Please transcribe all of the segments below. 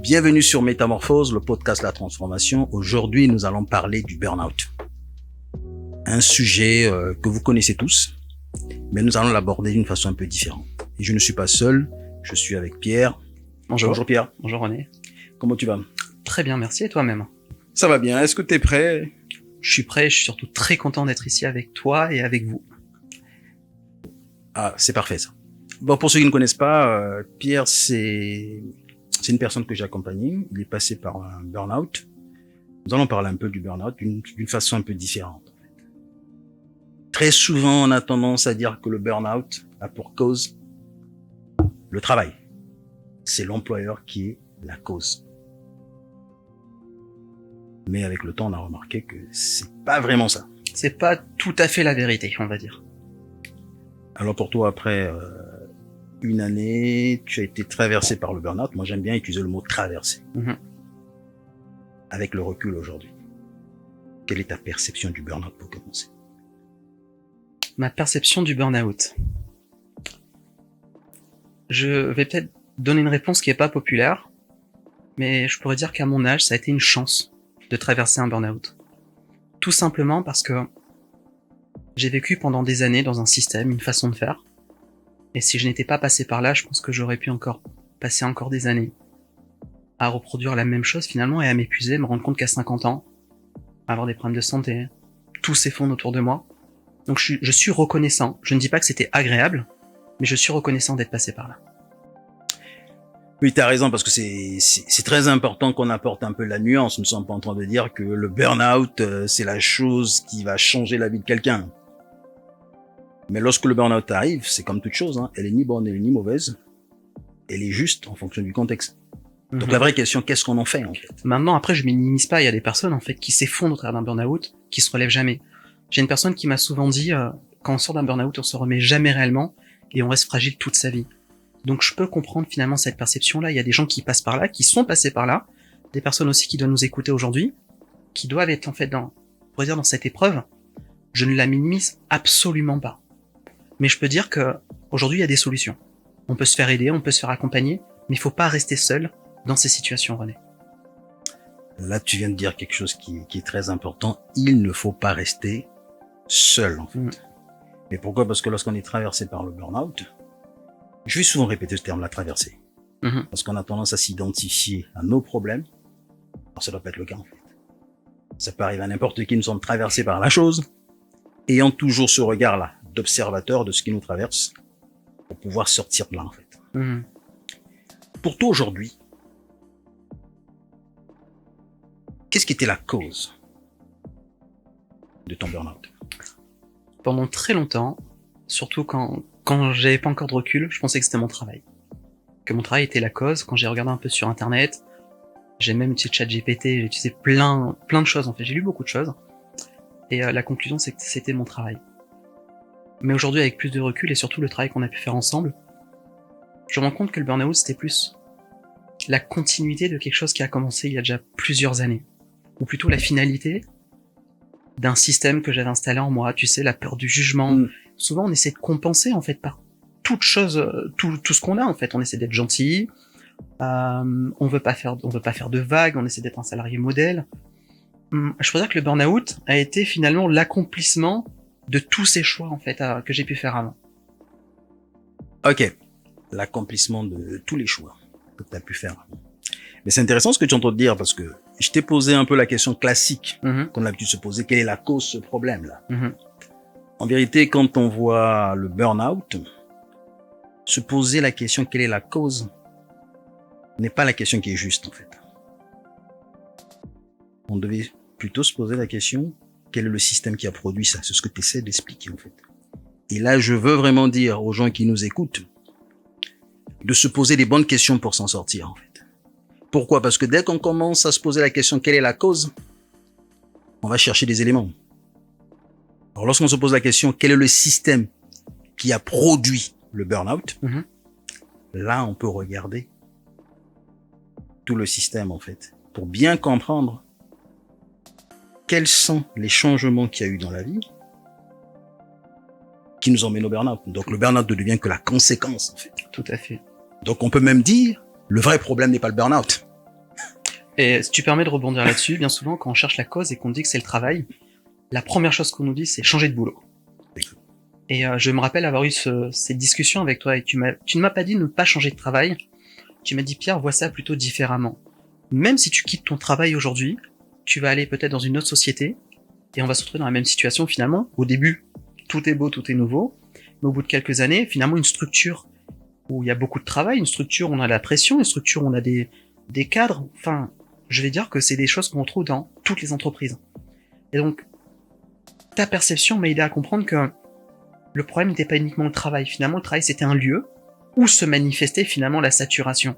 Bienvenue sur Métamorphose, le podcast de la transformation. Aujourd'hui, nous allons parler du burn-out. Un sujet que vous connaissez tous, mais nous allons l'aborder d'une façon un peu différente. Et je ne suis pas seul, je suis avec Pierre. Bonjour. Bonjour Pierre. Bonjour René. Comment tu vas? Très bien, merci. Et toi-même? Ça va bien. Est-ce que tu es prêt? Je suis prêt, je suis surtout très content d'être ici avec toi et avec vous. Ah, c'est parfait ça. Bon, pour ceux qui ne connaissent pas, Pierre, c'est une personne que j'ai accompagnée. Il est passé par un burn-out. Nous allons parler un peu du burn-out d'une façon un peu différente. Très souvent, on a tendance à dire que le burn-out a pour cause le travail. C'est l'employeur qui est la cause. Mais avec le temps, on a remarqué que c'est pas vraiment ça. C'est pas tout à fait la vérité, on va dire. Alors pour toi, après une année, tu as été traversé par le burn-out. Moi, j'aime bien utiliser le mot traversé. Avec le recul aujourd'hui, quelle est ta perception du burn-out pour commencer? Ma perception du burn-out. Je vais peut-être donner une réponse qui est pas populaire, mais je pourrais dire qu'à mon âge, ça a été une chance de traverser un burn-out. Tout simplement parce que j'ai vécu pendant des années dans un système, une façon de faire. Et si je n'étais pas passé par là, je pense que j'aurais pu passer encore des années à reproduire la même chose finalement et à m'épuiser, me rendre compte qu'à 50 ans, avoir des problèmes de santé, tout s'effondre autour de moi. Donc je suis reconnaissant. Je ne dis pas que c'était agréable, mais je suis reconnaissant d'être passé par là. Oui, tu as raison, parce que c'est très important qu'on apporte un peu la nuance. Nous ne sommes pas en train de dire que le burn-out, c'est la chose qui va changer la vie de quelqu'un. Mais lorsque le burn-out arrive, c'est comme toute chose, hein, elle est ni bonne, elle est ni mauvaise. Elle est juste en fonction du contexte. Donc la vraie question, qu'est-ce qu'on en fait, en fait? Maintenant, après, je minimise pas. Il y a des personnes, en fait, qui s'effondrent au travers d'un burn-out, qui se relèvent jamais. J'ai une personne qui m'a souvent dit, quand on sort d'un burn-out, on se remet jamais réellement et on reste fragile toute sa vie. Donc je peux comprendre finalement cette perception-là. Il y a des gens qui passent par là, qui sont passés par là, des personnes aussi qui doivent nous écouter aujourd'hui, qui doivent être en fait dans cette épreuve. Je ne la minimise absolument pas. Mais je peux dire que aujourd'hui il y a des solutions. On peut se faire aider, on peut se faire accompagner, mais il faut pas rester seul dans ces situations, René. Là, tu viens de dire quelque chose qui est très important. Il ne faut pas rester seul, en fait. Mais pourquoi? Parce que lorsqu'on est traversé par le burn-out, je vais souvent répéter ce terme-là, traversé. Parce qu'on a tendance à s'identifier à nos problèmes. Alors ça doit pas être le cas, en fait. Ça peut arriver à n'importe qui, nous sommes traversés par la chose, ayant toujours ce regard-là d'observateur de ce qui nous traverse pour pouvoir sortir de là, en fait. Pour toi, aujourd'hui, qu'est-ce qui était la cause de ton burn-out? Pendant très longtemps, surtout quand j'avais pas encore de recul, je pensais que c'était mon travail. Que mon travail était la cause. Quand j'ai regardé un peu sur internet, j'ai même utilisé ChatGPT, j'ai utilisé plein de choses en fait, j'ai lu beaucoup de choses. Et la conclusion c'est que c'était mon travail. Mais aujourd'hui avec plus de recul et surtout le travail qu'on a pu faire ensemble, je me rends compte que le burn-out c'était plus la continuité de quelque chose qui a commencé il y a déjà plusieurs années. Ou plutôt la finalité d'un système que j'avais installé en moi, tu sais, la peur du jugement. Souvent, on essaie de compenser, en fait, par toute chose, tout ce qu'on a, en fait. On essaie d'être gentil, on veut pas faire de vagues, on essaie d'être un salarié modèle. Je peux dire que le burn-out a été finalement l'accomplissement de tous ces choix, en fait, que j'ai pu faire avant. Ok. L'accomplissement de tous les choix que tu as pu faire avant. Mais c'est intéressant ce que tu entends dire, parce que je t'ai posé un peu la question classique qu'on a l'habitude de se poser. Quelle est la cause de ce problème-là? En vérité, quand on voit le burn-out, se poser la question quelle est la cause n'est pas la question qui est juste, en fait. On devait plutôt se poser la question quel est le système qui a produit ça? C'est ce que tu essaies d'expliquer, en fait. Et là, je veux vraiment dire aux gens qui nous écoutent de se poser les bonnes questions pour s'en sortir, en fait. Pourquoi? Parce que dès qu'on commence à se poser la question quelle est la cause, on va chercher des éléments. Alors lorsqu'on se pose la question quel est le système qui a produit le burn-out, là on peut regarder tout le système en fait, pour bien comprendre quels sont les changements qu'il y a eu dans la vie qui nous emmènent au burn-out. Donc le burn-out ne devient que la conséquence en fait. Tout à fait. Donc on peut même dire le vrai problème n'est pas le burn-out. Et si tu permets de rebondir là-dessus, bien souvent, quand on cherche la cause et qu'on dit que c'est le travail, la première chose qu'on nous dit, c'est changer de boulot. Et je me rappelle avoir eu cette discussion avec toi et tu ne m'as pas dit de ne pas changer de travail. Tu m'as dit, Pierre, vois ça plutôt différemment. Même si tu quittes ton travail aujourd'hui, tu vas aller peut-être dans une autre société et on va se retrouver dans la même situation finalement. Au début, tout est beau, tout est nouveau. Mais au bout de quelques années, finalement, une structure où il y a beaucoup de travail, une structure où on a la pression, une structure où on a des cadres. Enfin, je vais dire que c'est des choses qu'on retrouve dans toutes les entreprises. Et donc, ta perception m'a aidé à comprendre que le problème n'était pas uniquement le travail. Finalement, le travail, c'était un lieu où se manifestait finalement la saturation.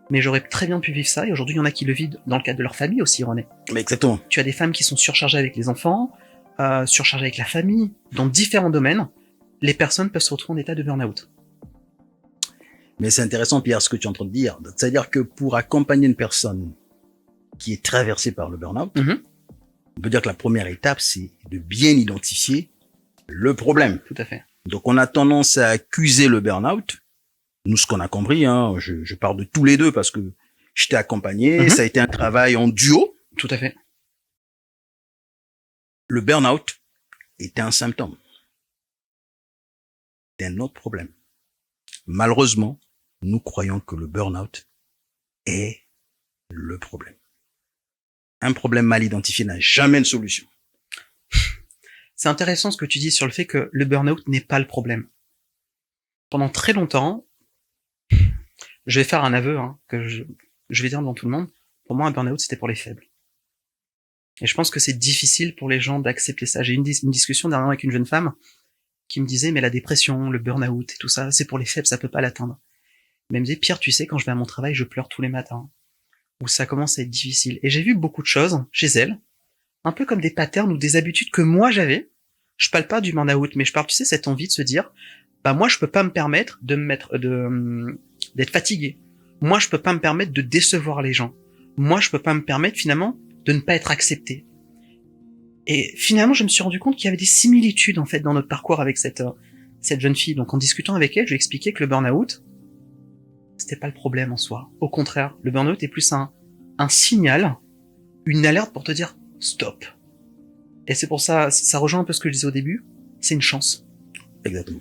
Mais j'aurais très bien pu vivre ça, et aujourd'hui, il y en a qui le vivent dans le cadre de leur famille aussi, René. Mais exactement. Tu as des femmes qui sont surchargées avec les enfants, surchargées avec la famille, dans différents domaines. Les personnes peuvent se retrouver en état de burn-out. Mais c'est intéressant, Pierre, ce que tu es en train de dire. C'est-à-dire que pour accompagner une personne qui est traversée par le burn-out, on peut dire que la première étape, c'est de bien identifier le problème. Tout à fait. Donc, on a tendance à accuser le burn-out. Nous, ce qu'on a compris, je parle de tous les deux parce que je t'ai accompagné, ça a été un travail en duo. Tout à fait. Le burn-out était un symptôme d'un autre problème. Malheureusement, nous croyons que le burn-out est le problème. Un problème mal identifié n'a jamais une solution. C'est intéressant ce que tu dis sur le fait que le burn-out n'est pas le problème. Pendant très longtemps, je vais faire un aveu que je vais dire devant tout le monde. Pour moi, un burn-out, c'était pour les faibles. Et je pense que c'est difficile pour les gens d'accepter ça. J'ai eu une discussion dernièrement avec une jeune femme qui me disait, mais la dépression, le burn-out et tout ça, c'est pour les faibles, ça peut pas l'atteindre. Mais elle me disait, Pierre, tu sais, quand je vais à mon travail, je pleure tous les matins. Où ça commence à être difficile. Et j'ai vu beaucoup de choses chez elle, un peu comme des patterns ou des habitudes que moi j'avais. Je parle pas du burn-out, mais je parle, tu sais, cette envie de se dire, bah moi je peux pas me permettre d'être fatigué. Moi je peux pas me permettre de décevoir les gens. Moi je peux pas me permettre finalement de ne pas être accepté. Et finalement je me suis rendu compte qu'il y avait des similitudes en fait dans notre parcours avec cette jeune fille. Donc en discutant avec elle, je lui ai expliqué que le burn-out, c'était pas le problème en soi. Au contraire, le burn-out est plus un signal, une alerte pour te dire stop. Et c'est pour ça, ça rejoint un peu ce que je disais au début, c'est une chance. Exactement.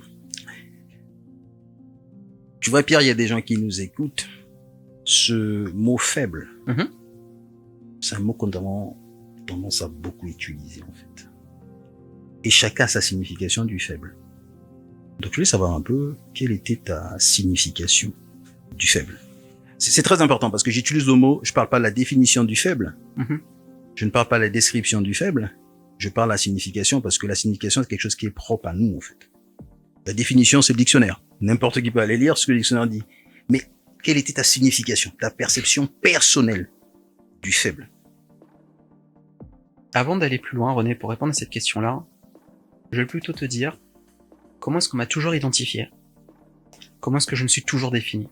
Tu vois, Pierre, il y a des gens qui nous écoutent. Ce mot faible, c'est un mot qu'on a tendance à beaucoup utiliser, en fait. Et chacun a sa signification du faible. Donc, je voulais savoir un peu quelle était ta signification du faible. C'est très important parce que j'utilise le mot, je parle pas de la définition du faible. Je ne parle pas de la description du faible. Je parle de la signification parce que la signification, c'est quelque chose qui est propre à nous, en fait. La définition, c'est le dictionnaire. N'importe qui peut aller lire ce que le dictionnaire dit. Mais quelle était ta signification, ta perception personnelle du faible? Avant d'aller plus loin, René, pour répondre à cette question-là, je vais plutôt te dire comment est-ce qu'on m'a toujours identifié? Comment est-ce que je me suis toujours défini?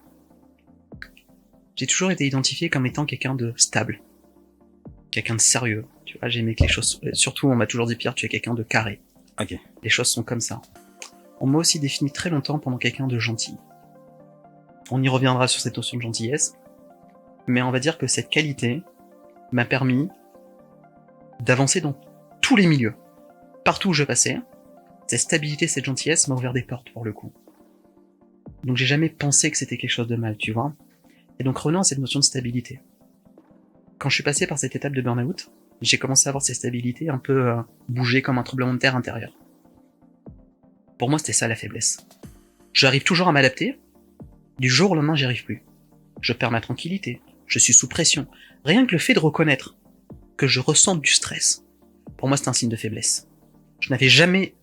J'ai toujours été identifié comme étant quelqu'un de stable, quelqu'un de sérieux. Tu vois, j'ai aimé que les choses... Surtout, on m'a toujours dit, Pierre, tu es quelqu'un de carré. Ok. Les choses sont comme ça. On m'a aussi défini très longtemps pendant quelqu'un de gentil. On y reviendra sur cette notion de gentillesse, mais on va dire que cette qualité m'a permis d'avancer dans tous les milieux. Partout où je passais, cette stabilité, cette gentillesse m'a ouvert des portes pour le coup. Donc j'ai jamais pensé que c'était quelque chose de mal, tu vois. Et donc revenons à cette notion de stabilité. Quand je suis passé par cette étape de burn-out, j'ai commencé à avoir cette stabilité un peu bouger comme un tremblement de terre intérieur. Pour moi, c'était ça la faiblesse. J'arrive toujours à m'adapter. Du jour au lendemain, j'y arrive plus. Je perds ma tranquillité. Je suis sous pression. Rien que le fait de reconnaître que je ressente du stress, pour moi, c'est un signe de faiblesse. Je n'avais jamais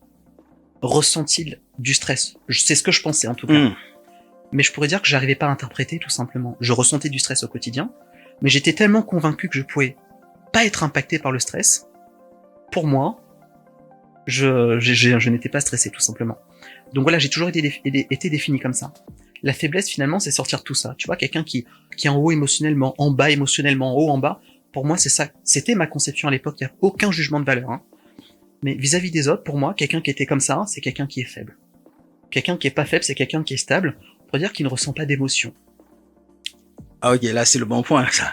ressenti du stress. C'est ce que je pensais, en tout cas. Mais je pourrais dire que j'arrivais pas à interpréter, tout simplement. Je ressentais du stress au quotidien, mais j'étais tellement convaincu que je pouvais pas être impacté par le stress. Pour moi, je n'étais pas stressé, tout simplement. Donc voilà, j'ai toujours été défini comme ça. La faiblesse, finalement, c'est sortir tout ça. Tu vois, quelqu'un qui est en haut émotionnellement, en bas émotionnellement, en haut, en bas. Pour moi, c'est ça. C'était ma conception à l'époque. Il n'y a aucun jugement de valeur. Mais vis-à-vis des autres, pour moi, quelqu'un qui était comme ça, c'est quelqu'un qui est faible. Quelqu'un qui est pas faible, c'est quelqu'un qui est stable. On pourrait dire qu'il ne ressent pas d'émotion. Ah ok, là c'est le bon point, ça.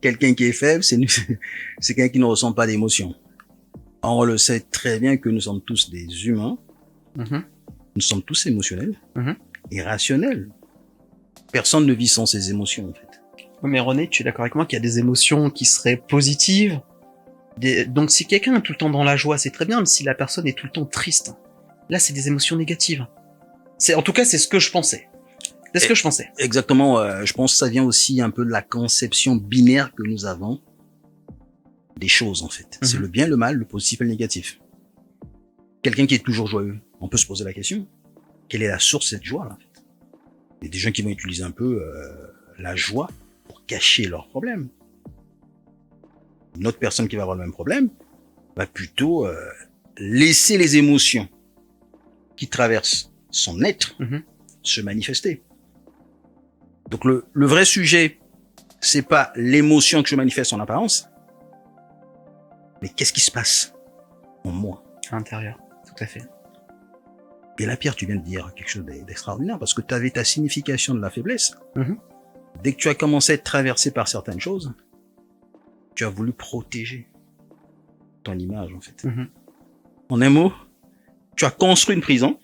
quelqu'un qui est faible, c'est c'est quelqu'un qui ne ressent pas d'émotion. On le sait très bien que nous sommes tous des humains. Mhm. Nous sommes tous émotionnels Mhm. et rationnels. Personne ne vit sans ses émotions, en fait. Oui, mais René, tu es d'accord avec moi qu'il y a des émotions qui seraient positives? Donc si quelqu'un est tout le temps dans la joie, c'est très bien, mais si la personne est tout le temps triste, là c'est des émotions négatives. En tout cas, c'est ce que je pensais. C'est ce que je pensais. Exactement, je pense que ça vient aussi un peu de la conception binaire que nous avons des choses, en fait. C'est le bien, le mal, le positif et le négatif. Quelqu'un qui est toujours joyeux, on peut se poser la question, quelle est la source de cette joie-là, en fait? Il y a des gens qui vont utiliser un peu la joie pour cacher leurs problèmes. Une autre personne qui va avoir le même problème va plutôt laisser les émotions qui traversent son être se manifester. Donc le vrai sujet, c'est pas l'émotion que je manifeste en apparence, mais qu'est-ce qui se passe en moi, à l'intérieur, tout à fait. Et là, Pierre, tu viens de dire quelque chose d'extraordinaire, parce que tu avais ta signification de la faiblesse. Dès que tu as commencé à être traversé par certaines choses, tu as voulu protéger ton image, en fait. En un mot, tu as construit une prison,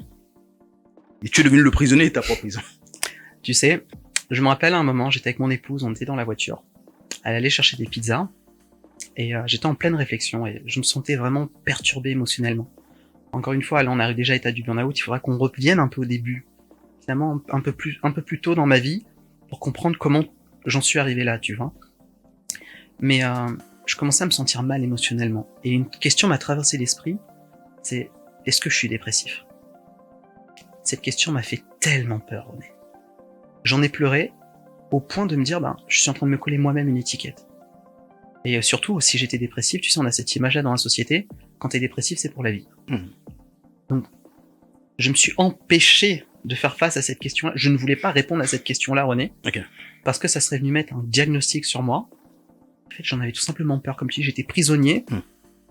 et tu es devenu le prisonnier de ta propre prison. Tu sais, je me rappelle à un moment, j'étais avec mon épouse, on était dans la voiture, elle allait chercher des pizzas, et j'étais en pleine réflexion, et je me sentais vraiment perturbé émotionnellement. Encore une fois, là on arrive déjà à l'état du burn-out, il faudra qu'on revienne un peu au début, finalement un peu plus tôt dans ma vie, pour comprendre comment j'en suis arrivé là, tu vois. Mais je commençais à me sentir mal émotionnellement, et une question m'a traversé l'esprit, c'est est-ce que je suis dépressif? Cette question m'a fait tellement peur, René. J'en ai pleuré au point de me dire, je suis en train de me coller moi-même une étiquette. Et surtout, si j'étais dépressif, tu sais, on a cette image-là dans la société, quand t'es dépressif, c'est pour la vie. Donc, je me suis empêché de faire face à cette question-là. Je ne voulais pas répondre à cette question-là, René, parce que ça serait venu mettre un diagnostic sur moi. En fait, j'en avais tout simplement peur, comme tu dis, j'étais prisonnier.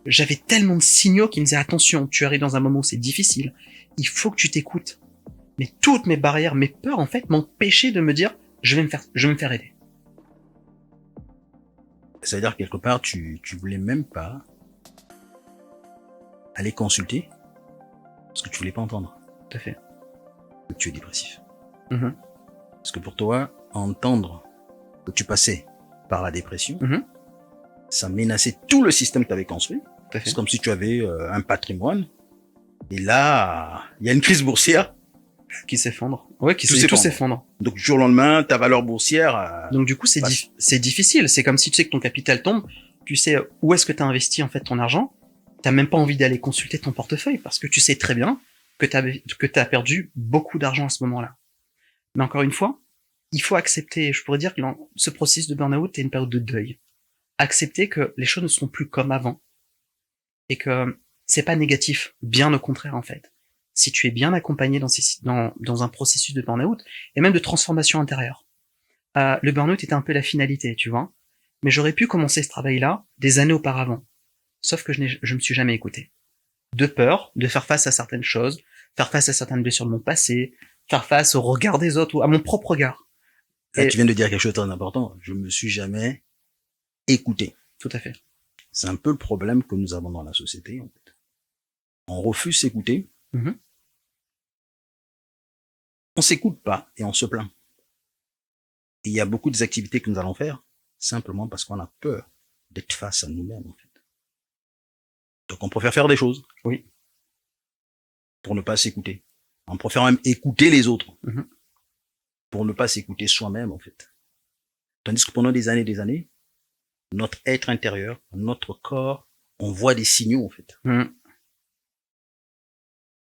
J'avais tellement de signaux qui me disaient, attention, tu arrives dans un moment où c'est difficile, il faut que tu t'écoutes. Mais toutes mes barrières, mes peurs, en fait, m'empêchaient de me dire, je vais me faire aider. Ça veut dire, quelque part, tu voulais même pas aller consulter, parce que tu voulais pas entendre. Tout à fait. Que tu es dépressif. Parce que pour toi, entendre que tu passais par la dépression, ça menaçait tout le système que tu avais construit. C'est comme si tu avais un patrimoine, et là, il y a une crise boursière qui s'effondre. Ouais, tout s'effondre. Donc, du jour au lendemain, ta valeur boursière... Donc, du coup, c'est difficile. C'est comme si tu sais que ton capital tombe, tu sais où est-ce que tu as investi, en fait, ton argent, t'as même pas envie d'aller consulter ton portefeuille, parce que tu sais très bien que t'as perdu beaucoup d'argent à ce moment-là. Mais encore une fois, il faut accepter, je pourrais dire que ce processus de burn-out est une période de deuil. Accepter que les choses ne sont plus comme avant, et que c'est pas négatif, bien au contraire, en fait. Si tu es bien accompagné dans un processus de burn-out, et même de transformation intérieure. Le burn-out était un peu la finalité, tu vois. Mais j'aurais pu commencer ce travail-là des années auparavant. Sauf que je me suis jamais écouté. De peur de faire face à certaines choses, faire face à certaines blessures de mon passé, faire face au regard des autres ou à mon propre regard. Là, tu viens de dire quelque chose de très important. Je me suis jamais écouté. Tout à fait. C'est un peu le problème que nous avons dans la société, en fait. On refuse s'écouter. On s'écoute pas et on se plaint. Et il y a beaucoup des activités que nous allons faire simplement parce qu'on a peur d'être face à nous-mêmes, en fait. Donc on préfère faire des choses. Oui. Pour ne pas s'écouter. On préfère même écouter les autres. Pour ne pas s'écouter soi-même, en fait. Tandis que pendant des années, notre être intérieur, notre corps, on voit des signaux, en fait.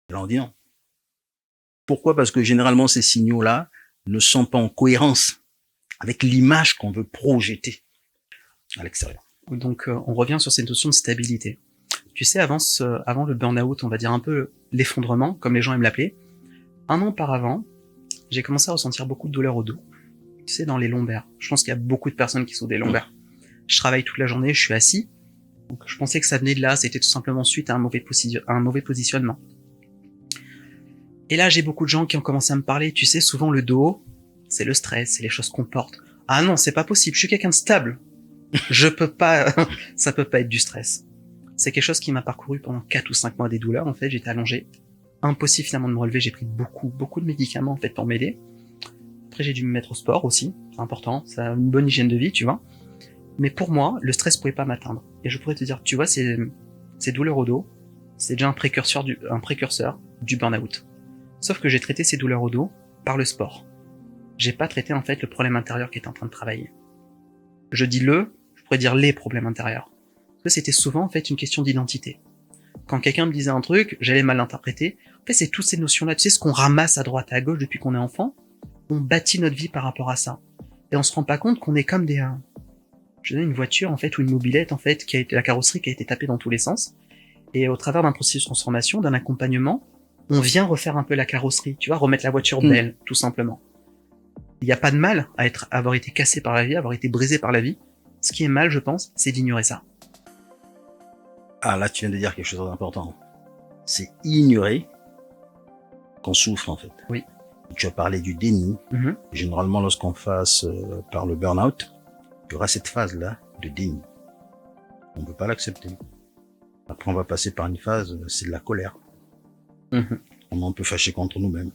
Et là, on dit non. Pourquoi? Parce que généralement, ces signaux-là ne sont pas en cohérence avec l'image qu'on veut projeter à l'extérieur. Donc, on revient sur cette notion de stabilité. Tu sais, avant le burn-out, on va dire un peu l'effondrement, comme les gens aiment l'appeler, 1 an auparavant, j'ai commencé à ressentir beaucoup de douleur au dos. Tu sais, dans les lombaires. Je pense qu'il y a beaucoup de personnes qui sont des lombaires. Je travaille toute la journée, je suis assis. Donc, je pensais que ça venait de là, c'était tout simplement suite à un mauvais positionnement. Et là, j'ai beaucoup de gens qui ont commencé à me parler, tu sais, souvent le dos, c'est le stress, c'est les choses qu'on porte. Ah non, c'est pas possible, je suis quelqu'un de stable. Je peux pas, ça peut pas être du stress. C'est quelque chose qui m'a parcouru pendant 4 ou 5 mois, des douleurs, en fait, j'étais allongé. Impossible finalement de me relever, j'ai pris beaucoup de médicaments, en fait, pour m'aider. Après, j'ai dû me mettre au sport aussi, c'est important, ça a une bonne hygiène de vie, tu vois. Mais pour moi, le stress pouvait pas m'atteindre. Et je pourrais te dire, tu vois, ces douleurs au dos, c'est déjà un précurseur du burn-out. Sauf que j'ai traité ces douleurs au dos par le sport. J'ai pas traité, en fait, le problème intérieur qui était en train de travailler. Je pourrais dire les problèmes intérieurs. Parce que c'était souvent, en fait, une question d'identité. Quand quelqu'un me disait un truc, j'allais mal l'interpréter. En fait, c'est toutes ces notions-là, tu sais, ce qu'on ramasse à droite et à gauche depuis qu'on est enfant, on bâtit notre vie par rapport à ça. Et on se rend pas compte qu'on est comme une voiture, en fait, ou une mobilette, en fait, la carrosserie qui a été tapée dans tous les sens. Et au travers d'un processus de transformation, d'un accompagnement, on vient refaire un peu la carrosserie, tu vois, remettre la voiture belle, tout simplement. Il n'y a pas de mal à avoir été cassé par la vie, avoir été brisé par la vie. Ce qui est mal, je pense, c'est d'ignorer ça. Ah, là, tu viens de dire quelque chose d'important. C'est ignorer qu'on souffre, en fait. Oui. Tu as parlé du déni. Généralement, lorsqu'on passe par le burn-out, il y aura cette phase-là de déni. On ne peut pas l'accepter. Après, on va passer par une phase, c'est de la colère. On est un peu fâché contre nous-mêmes.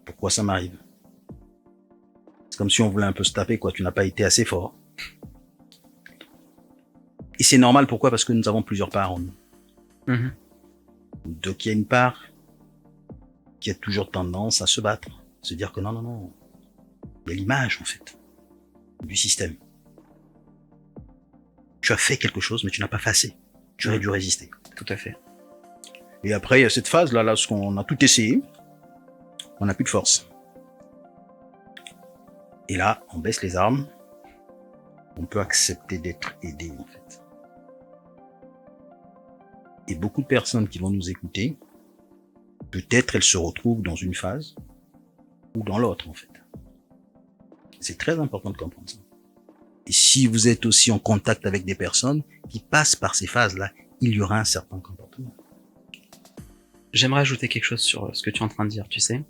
Pourquoi ça m'arrive? C'est comme si on voulait un peu se taper, quoi. Tu n'as pas été assez fort. Et c'est normal, pourquoi? Parce que nous avons plusieurs parts en nous. Donc, il y a une part qui a toujours tendance à se battre. Se dire que non. Il y a l'image, en fait, du système. Tu as fait quelque chose, mais tu n'as pas fait assez. Tu aurais dû résister. Tout à fait. Et après, il y a cette phase-là, lorsqu'on a tout essayé, on n'a plus de force. Et là, on baisse les armes. On peut accepter d'être aidé, en fait. Et beaucoup de personnes qui vont nous écouter, peut-être elles se retrouvent dans une phase ou dans l'autre, en fait. C'est très important de comprendre ça. Et si vous êtes aussi en contact avec des personnes qui passent par ces phases-là, il y aura un certain comportement. J'aimerais ajouter quelque chose sur ce que tu es en train de dire, tu sais.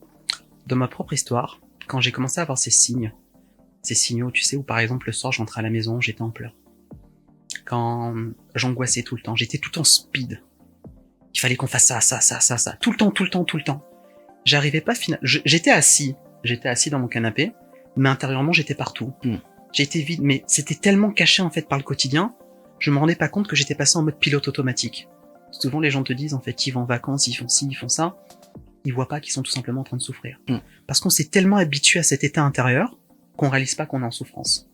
Dans ma propre histoire, quand j'ai commencé à avoir ces signaux, tu sais, où par exemple le soir j'entrais à la maison, j'étais en pleurs. Quand j'angoissais tout le temps, j'étais tout en speed. Il fallait qu'on fasse ça. Tout le temps. J'arrivais pas j'étais assis dans mon canapé, mais intérieurement j'étais partout. J'étais vide, mais c'était tellement caché en fait par le quotidien, je me rendais pas compte que j'étais passé en mode pilote automatique. Souvent les gens te disent en fait ils vont en vacances, ils font ci, ils font ça, ils voient pas qu'ils sont tout simplement en train de souffrir. Parce qu'on s'est tellement habitué à cet état intérieur qu'on réalise pas qu'on est en souffrance.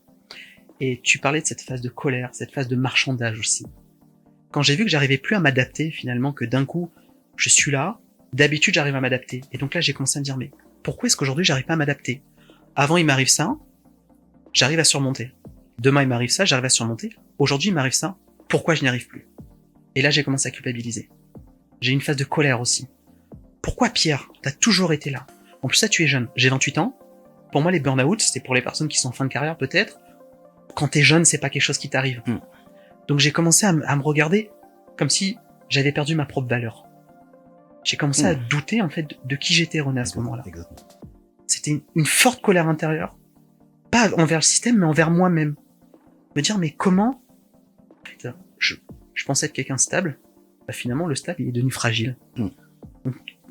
Et tu parlais de cette phase de colère, cette phase de marchandage aussi. Quand j'ai vu que j'arrivais plus à m'adapter finalement, que d'un coup je suis là, d'habitude j'arrive à m'adapter. Et donc là j'ai commencé à me dire mais pourquoi est-ce qu'aujourd'hui j'arrive pas à m'adapter? Avant il m'arrive ça, j'arrive à surmonter. Demain il m'arrive ça, j'arrive à surmonter. Aujourd'hui il m'arrive ça, pourquoi je n'y arrive plus? Et là j'ai commencé à culpabiliser. J'ai une phase de colère aussi. Pourquoi Pierre? T'as toujours été là. En plus ça tu es jeune, j'ai 28 ans. Pour moi les burn-out c'est pour les personnes qui sont en fin de carrière peut-être. Quand t'es jeune c'est pas quelque chose qui t'arrive. Donc j'ai commencé à me regarder comme si j'avais perdu ma propre valeur. J'ai commencé à douter en fait de qui j'étais, René, à ce moment-là. Exactement. C'était une forte colère intérieure. Pas envers le système, mais envers moi-même. Me dire, mais comment je pensais être quelqu'un de stable, bah finalement le stable il est devenu fragile. Donc,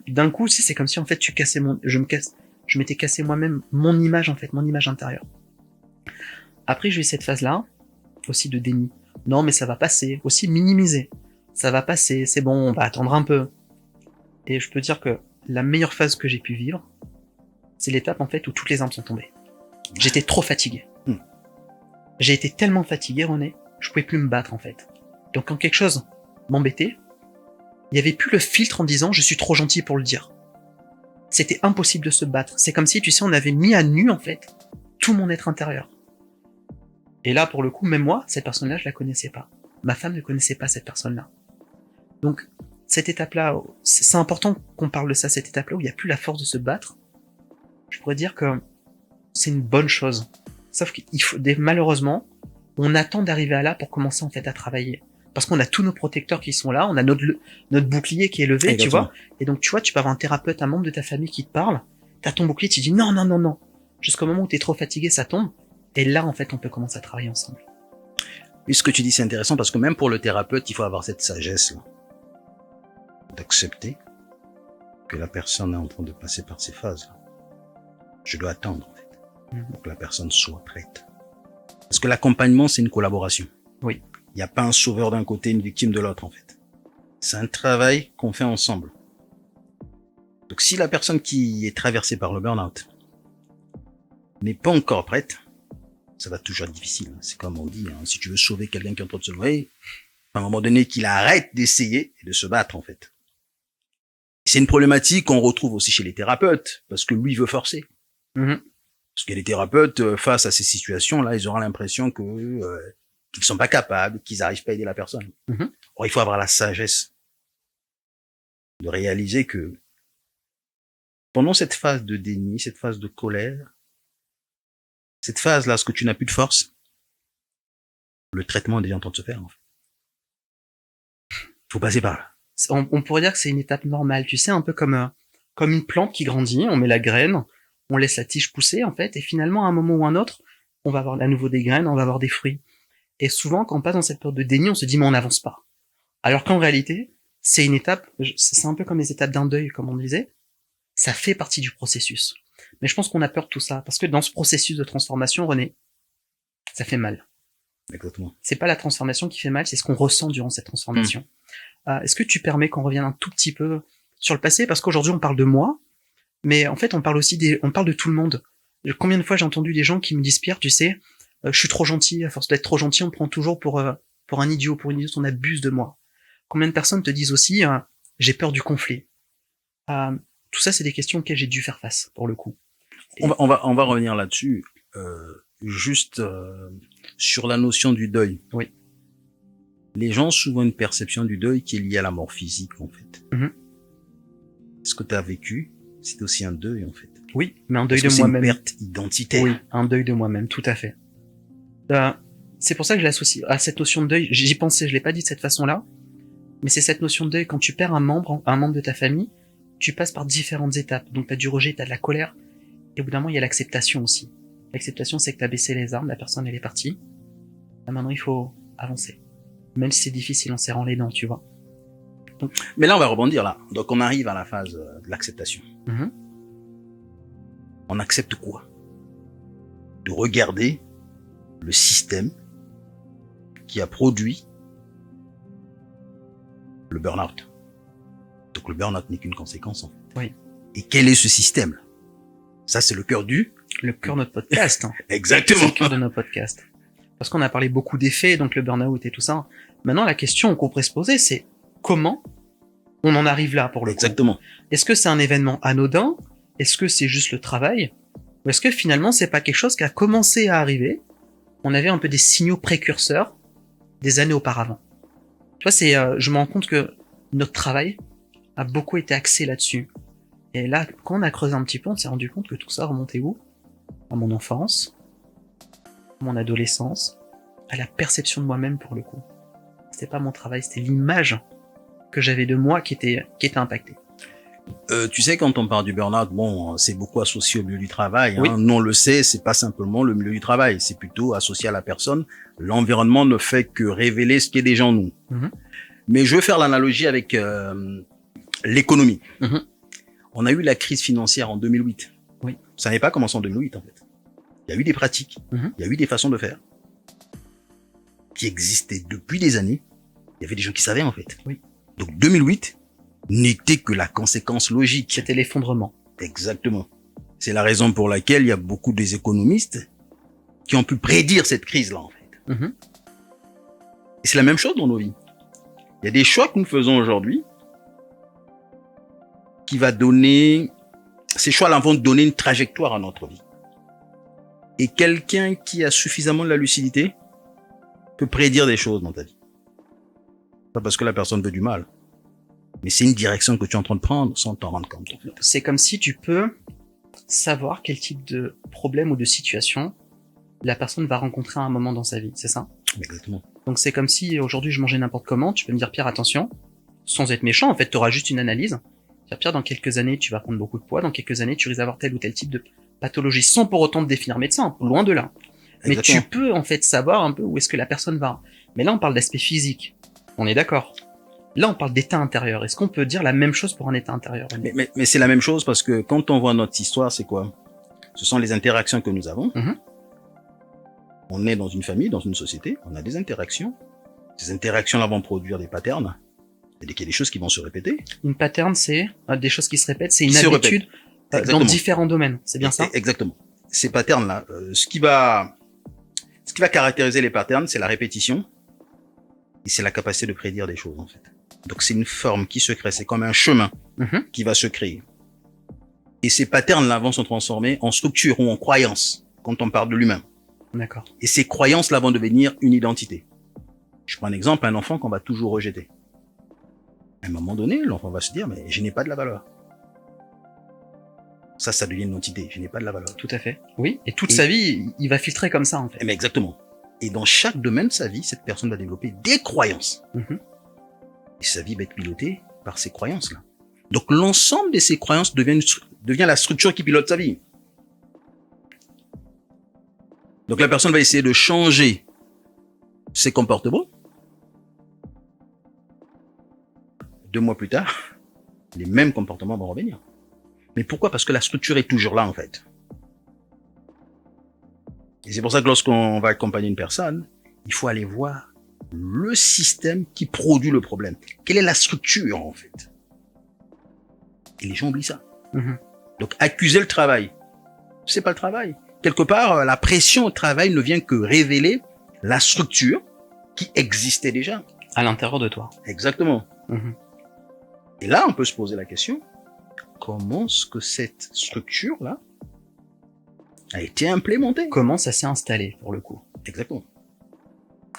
d'un coup, c'est comme si en fait je m'étais cassé moi-même mon image en fait, mon image intérieure. Après j'ai eu cette phase-là, aussi de déni. Non mais ça va passer, aussi minimiser. Ça va passer, c'est bon, on va attendre un peu. Et je peux dire que la meilleure phase que j'ai pu vivre, c'est l'étape en fait où toutes les armes sont tombées. J'étais trop fatigué. J'ai été tellement fatigué, René, je pouvais plus me battre en fait. Donc quand quelque chose m'embêtait, il y avait plus le filtre en disant je suis trop gentil pour le dire. C'était impossible de se battre. C'est comme si, tu sais, on avait mis à nu en fait tout mon être intérieur. Et là, pour le coup, même moi, cette personne-là, je la connaissais pas. Ma femme ne connaissait pas cette personne-là. Donc, cette étape-là, c'est important qu'on parle de ça, cette étape-là où il n'y a plus la force de se battre. Je pourrais dire que c'est une bonne chose. Sauf qu'il faut, malheureusement, on attend d'arriver à là pour commencer en fait à travailler. Parce qu'on a tous nos protecteurs qui sont là, on a notre bouclier qui est levé, exactement. Tu vois. Et donc, tu vois, tu peux avoir un thérapeute, un membre de ta famille qui te parle, t'as ton bouclier, tu dis non. Jusqu'au moment où t'es trop fatigué, ça tombe. Et là, en fait, on peut commencer à travailler ensemble. Et ce que tu dis, c'est intéressant parce que même pour le thérapeute, il faut avoir cette sagesse-là. D'accepter que la personne est en train de passer par ces phases-là. Je dois attendre, en fait, pour que la personne soit prête. Parce que l'accompagnement, c'est une collaboration. Oui. Il n'y a pas un sauveur d'un côté, une victime de l'autre, en fait. C'est un travail qu'on fait ensemble. Donc, si la personne qui est traversée par le burn-out n'est pas encore prête, ça va toujours être difficile. C'est comme on dit, si tu veux sauver quelqu'un qui est en train de se noyer, à un moment donné, qu'il arrête d'essayer et de se battre, en fait. C'est une problématique qu'on retrouve aussi chez les thérapeutes, parce que lui, il veut forcer. Parce que les thérapeutes, face à ces situations-là, ils auront l'impression que qu'ils sont pas capables, qu'ils n'arrivent pas à aider la personne. Or, il faut avoir la sagesse de réaliser que pendant cette phase de déni, cette phase de colère, cette phase-là, lorsque tu n'as plus de force, le traitement est déjà en train de se faire. En fait. Faut passer par là. On pourrait dire que c'est une étape normale, tu sais, un peu comme une plante qui grandit, on met la graine, on laisse la tige pousser, en fait, et finalement, à un moment ou un autre, on va avoir à nouveau des graines, on va avoir des fruits. Et souvent, quand on passe dans cette période de déni, on se dit, mais on n'avance pas. Alors qu'en réalité, c'est une étape, c'est un peu comme les étapes d'un deuil, comme on disait, ça fait partie du processus. Mais je pense qu'on a peur de tout ça, parce que dans ce processus de transformation, René, ça fait mal. Exactement. C'est pas la transformation qui fait mal, c'est ce qu'on ressent durant cette transformation. Est-ce que tu permets qu'on revienne un tout petit peu sur le passé, parce qu'aujourd'hui on parle de moi, mais en fait on parle aussi on parle de tout le monde. Combien de fois j'ai entendu des gens qui me disent, Pierre, tu sais, je suis trop gentil, à force d'être trop gentil, on me prend toujours pour un idiot, pour une idiote, on abuse de moi. Combien de personnes te disent aussi, j'ai peur du conflit. Tout ça, c'est des questions auxquelles j'ai dû faire face, pour le coup. On va revenir là-dessus, juste sur la notion du deuil. Oui. Les gens ont souvent une perception du deuil qui est liée à la mort physique, en fait. Ce que tu as vécu, c'est aussi un deuil, en fait. Oui, mais un deuil de C'est moi-même. une perte identitaire. Oui, un deuil de moi-même, tout à fait. C'est pour ça que je l'associe à cette notion de deuil. J'y pensais, je l'ai pas dit de cette façon-là, mais c'est cette notion de deuil. Quand tu perds un membre de ta famille, tu passes par différentes étapes. Donc t'as du rejet, t'as de la colère, et au bout d'un moment, il y a l'acceptation aussi. L'acceptation, c'est que t'as baissé les armes, la personne, elle est partie. Là, maintenant, il faut avancer. Même si c'est difficile en serrant les dents, tu vois. Donc... Mais là, on va rebondir là. Donc, on arrive à la phase de l'acceptation. On accepte quoi? De regarder le système qui a produit le burn-out. Donc, le burn-out n'est qu'une conséquence, en fait. Oui. Et quel est ce système? Ça, c'est le cœur de notre podcast. Exactement. C'est le cœur de notre podcast. Parce qu'on a parlé beaucoup d'effets, donc le burn-out et tout ça. Maintenant, la question qu'on pourrait se poser, c'est comment on en arrive là pour le coup. Exactement. Est-ce que c'est un événement anodin? Est-ce que c'est juste le travail? Ou est-ce que finalement, c'est pas quelque chose qui a commencé à arriver? On avait un peu des signaux précurseurs des années auparavant. Tu vois, je me rends compte que notre travail a beaucoup été axé là-dessus. Et là, quand on a creusé un petit peu, on s'est rendu compte que tout ça remontait où? À mon enfance, à mon adolescence, à la perception de moi-même pour le coup. C'était pas mon travail, c'était l'image que j'avais de moi qui était impactée. Tu sais, quand on parle du burn-out, bon, c'est beaucoup associé au milieu du travail. Oui. Nous, on le sait, c'est pas simplement le milieu du travail, c'est plutôt associé à la personne. L'environnement ne fait que révéler ce qui est déjà en nous. Mais je veux faire l'analogie avec l'économie. On a eu la crise financière en 2008. Oui. Ça n'avait pas commencé en 2008, en fait. Il y a eu des pratiques, il y a eu des façons de faire qui existaient depuis des années. Il y avait des gens qui savaient, en fait. Oui. Donc 2008 n'était que la conséquence logique. C'était l'effondrement. Exactement. C'est la raison pour laquelle il y a beaucoup des économistes qui ont pu prédire cette crise-là, en fait. Et c'est la même chose dans nos vies. Il y a des choix que nous faisons aujourd'hui qui va donner, ces choix-là vont donner une trajectoire à notre vie. Et quelqu'un qui a suffisamment de la lucidité peut prédire des choses dans ta vie. Pas parce que la personne veut du mal, mais c'est une direction que tu es en train de prendre sans t'en rendre compte. C'est comme si tu peux savoir quel type de problème ou de situation la personne va rencontrer à un moment dans sa vie, c'est ça? Exactement. Donc c'est comme si aujourd'hui je mangeais n'importe comment, tu peux me dire Pierre attention, sans être méchant, en fait tu auras juste une analyse. Pierre, dans quelques années tu vas prendre beaucoup de poids, dans quelques années tu risques d'avoir tel ou tel type de pathologie, sans pour autant te définir médecin, loin de là. Mais Exactement. tu peux en fait savoir un peu où est-ce que la personne va. Mais là, on parle d'aspect physique. On est d'accord. Là, on parle d'état intérieur. Est-ce qu'on peut dire la même chose pour un état intérieur? Mais c'est la même chose parce que quand on voit notre histoire, c'est quoi? Ce sont les interactions que nous avons. Mhm. On est dans une famille, dans une société, on a des interactions. Ces interactions-là vont produire des patterns. C'est-à-dire qu'il y a des choses qui vont se répéter. Une pattern, c'est des choses qui se répètent. C'est une Qui se habitude dans Exactement. différents domaines. C'est bien ça? Exactement. Ces patterns-là, ce qui va caractériser les patterns, c'est la répétition et c'est la capacité de prédire des choses, en fait. Donc, c'est une forme qui se crée. C'est comme un chemin Mhm. qui va se créer. Et ces patterns-là vont se transformer en structure ou en croyance quand on parle de l'humain. D'accord. Et ces croyances-là vont devenir une identité. Je prends un exemple, un enfant qu'on va toujours rejeter. À un moment donné, l'enfant va se dire, mais je n'ai pas de la valeur. Ça devient une identité. Je n'ai pas de la valeur. Tout à fait. Oui. Et toute sa vie, il va filtrer comme ça, en fait. Mais exactement. Et dans chaque domaine de sa vie, cette personne va développer des croyances. Mhm. Et sa vie va être pilotée par ces croyances-là. Donc l'ensemble de ces croyances devient la structure qui pilote sa vie. Donc la personne va essayer de changer ses comportements. 2 mois plus tard, les mêmes comportements vont revenir. Mais pourquoi? Parce que la structure est toujours là, en fait. Et c'est pour ça que lorsqu'on va accompagner une personne, il faut aller voir le système qui produit le problème. Quelle est la structure, en fait? Et les gens oublient ça. Mhm. Donc, accuser le travail, c'est pas le travail. Quelque part, la pression au travail ne vient que révéler la structure qui existait déjà. À l'intérieur de toi. Exactement. Mhm. Et là, on peut se poser la question, comment est-ce que cette structure-là a été implémentée? Comment ça s'est installé, pour le coup? Exactement.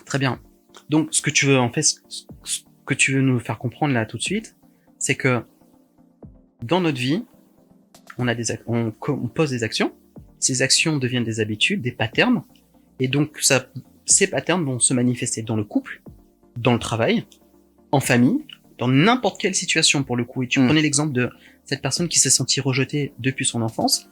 Très bien. Donc, ce que tu veux, en fait, ce que tu veux nous faire comprendre là tout de suite, c'est que dans notre vie, on pose des actions. Ces actions deviennent des habitudes, des patterns. Et donc, ces patterns vont se manifester dans le couple, dans le travail, en famille, dans n'importe quelle situation pour le coup. Et tu prenais l'exemple de cette personne qui s'est sentie rejetée depuis son enfance.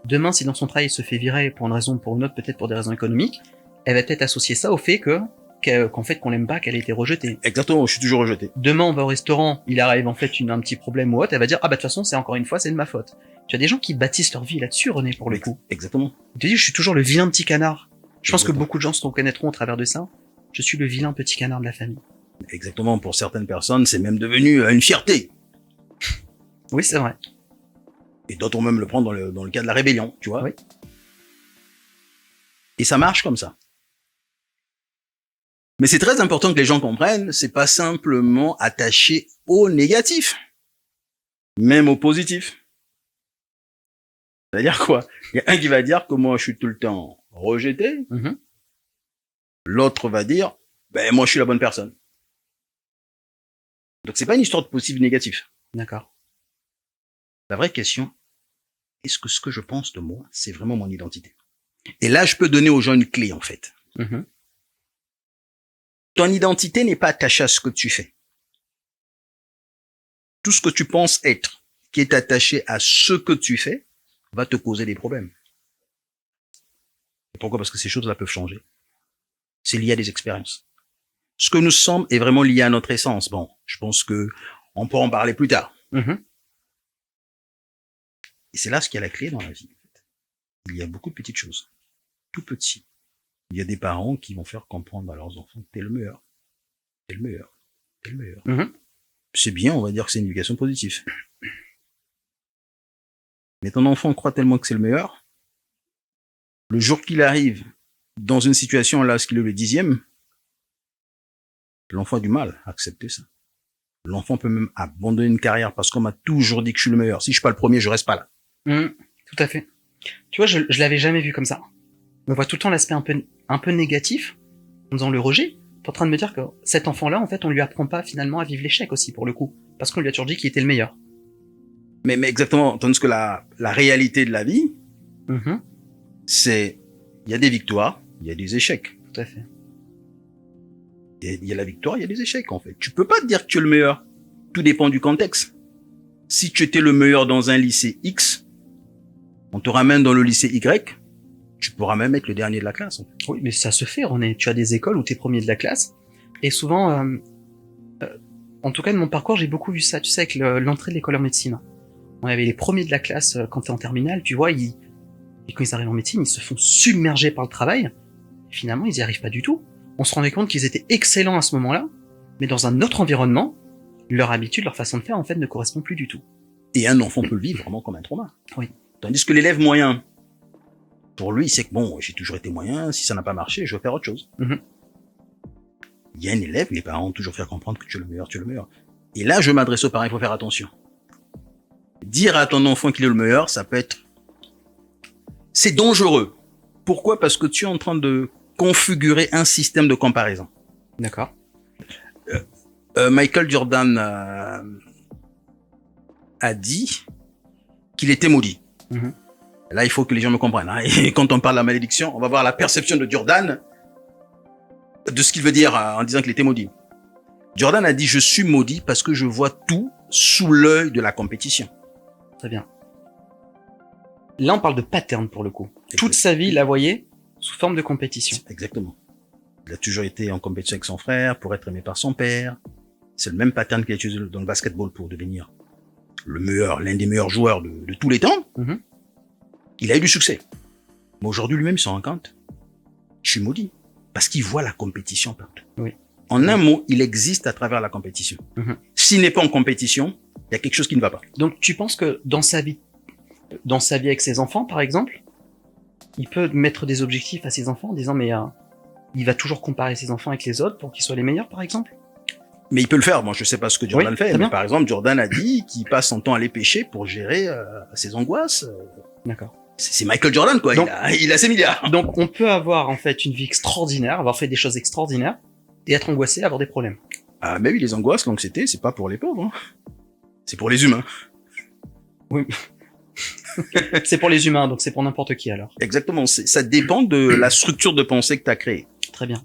Demain, si dans son travail il se fait virer pour une raison ou pour une autre, peut-être pour des raisons économiques, elle va peut-être associer ça au fait qu'en fait qu'on l'aime pas, qu'elle a été rejetée. Exactement, je suis toujours rejeté. Demain, on va au restaurant, il arrive en fait un petit problème ou autre, elle va dire, ah bah de toute façon, c'est encore une fois, c'est de ma faute. Tu as des gens qui bâtissent leur vie là-dessus, René, pour le coup. Exactement. Tu te dis, je suis toujours le vilain petit canard. Je pense que Exactement. beaucoup de gens se reconnaîtront au travers de ça. Je suis le vilain petit canard de la famille. Exactement. Pour certaines personnes, c'est même devenu une fierté. Oui, c'est vrai. Et d'autres même le prendre dans le cas de la rébellion, tu vois. Oui. Et ça marche comme ça. Mais c'est très important que les gens comprennent, c'est pas simplement attaché au négatif, même au positif. C'est-à-dire quoi? Il y a un qui va dire que moi je suis tout le temps rejeté, Mhm. l'autre va dire, ben moi je suis la bonne personne. Donc c'est pas une histoire de positif négatif. D'accord. La vraie question, est-ce que ce que je pense de moi, c'est vraiment mon identité? Et là, je peux donner aux gens une clé, en fait. Mhm. Ton identité n'est pas attachée à ce que tu fais. Tout ce que tu penses être, qui est attaché à ce que tu fais, va te causer des problèmes. Et pourquoi? Parce que ces choses-là peuvent changer. C'est lié à des expériences. Ce que nous sommes est vraiment lié à notre essence. Bon, je pense que on pourra en parler plus tard. Mhm. Et c'est là ce qui est la clé dans la vie. En fait. Il y a beaucoup de petites choses. Tout petit. Il y a des parents qui vont faire comprendre à leurs enfants, t'es le meilleur. T'es le meilleur. T'es le meilleur. Mhm. C'est bien, on va dire que c'est une éducation positive. Mais ton enfant croit tellement que c'est le meilleur. Le jour qu'il arrive dans une situation là, ce qu'il est le 10e, l'enfant a du mal à accepter ça. L'enfant peut même abandonner une carrière parce qu'on m'a toujours dit que je suis le meilleur. Si je suis pas le premier, je reste pas là. Mhm. Tout à fait. Tu vois, je l'avais jamais vu comme ça. On voit tout le temps l'aspect un peu négatif, en faisant le rejet. T'es en train de me dire que cet enfant-là, en fait, on lui apprend pas finalement à vivre l'échec aussi, pour le coup. Parce qu'on lui a toujours dit qu'il était le meilleur. Mais exactement, tandis que la réalité de la vie, Mhm. c'est, il y a des victoires, il y a des échecs. Tout à fait. Il y a la victoire, il y a des échecs, en fait. Tu peux pas te dire que tu es le meilleur. Tout dépend du contexte. Si tu étais le meilleur dans un lycée X, on te ramène dans le lycée Y, Tu pourras même être le dernier de la classe. En fait. Oui, mais ça se fait, René. Tu as des écoles où tu es premier de la classe, et souvent, en tout cas de mon parcours, j'ai beaucoup vu ça, tu sais, avec l'entrée de l'école en médecine. On avait les premiers de la classe quand t'es en terminale, tu vois, et quand ils arrivent en médecine, ils se font submerger par le travail, et finalement, ils y arrivent pas du tout. On se rendait compte qu'ils étaient excellents à ce moment-là, mais dans un autre environnement, leur habitude, leur façon de faire, en fait, ne correspond plus du tout. Et un enfant peut le vivre vraiment comme un trauma. Oui. Tandis que l'élève moyen, pour lui, c'est que bon, j'ai toujours été moyen, si ça n'a pas marché, je vais faire autre chose. Mhm. Il y a un élève, les parents ont toujours fait comprendre que tu es le meilleur, tu es le meilleur. Et là, je m'adresse aux parents, il faut faire attention. Dire à ton enfant qu'il est le meilleur, ça peut être... C'est dangereux. Pourquoi? Parce que tu es en train de configurer un système de comparaison. D'accord. Michael Jordan a dit qu'il était maudit. Mhm. Là, il faut que les gens me comprennent. Hein. Et quand on parle de la malédiction, on va voir la perception de Jordan de ce qu'il veut dire en disant qu'il était maudit. Jordan a dit « Je suis maudit parce que je vois tout sous l'œil de la compétition. » Très bien. Là, on parle de pattern pour le coup. Toute sa vie, il la voyait sous forme de compétition. Exactement. Il a toujours été en compétition avec son frère pour être aimé par son père. C'est le même pattern qu'il a utilisé dans le basketball pour devenir le meilleur, l'un des meilleurs joueurs de tous les temps. Mhm. Il a eu du succès. Mais aujourd'hui, lui-même, il s'en rend compte. Je suis maudit. Parce qu'il voit la compétition partout. Oui. En un mot, il existe à travers la compétition. Mhm. S'il n'est pas en compétition, il y a quelque chose qui ne va pas. Donc, tu penses que dans sa vie avec ses enfants, par exemple, il peut mettre des objectifs à ses enfants en disant, mais il va toujours comparer ses enfants avec les autres pour qu'ils soient les meilleurs, par exemple? Mais il peut le faire. Moi, je sais pas ce que Jordan Oui, fait. très Mais bien. par exemple, Jordan a dit qu'il passe son temps à aller pêcher pour gérer ses angoisses. D'accord. C'est Michael Jordan, quoi. Donc- Il a ses milliards. Donc, on peut avoir, en fait, une vie extraordinaire, avoir fait des choses extraordinaires, et être angoissé, avoir des problèmes. Ah, mais oui, les angoisses, l'anxiété, c'est pas pour les pauvres. Hein. C'est pour les humains. C'est pour les humains, donc c'est pour n'importe qui, alors. Exactement. Ça dépend de la structure de pensée que tu as créée. Très bien.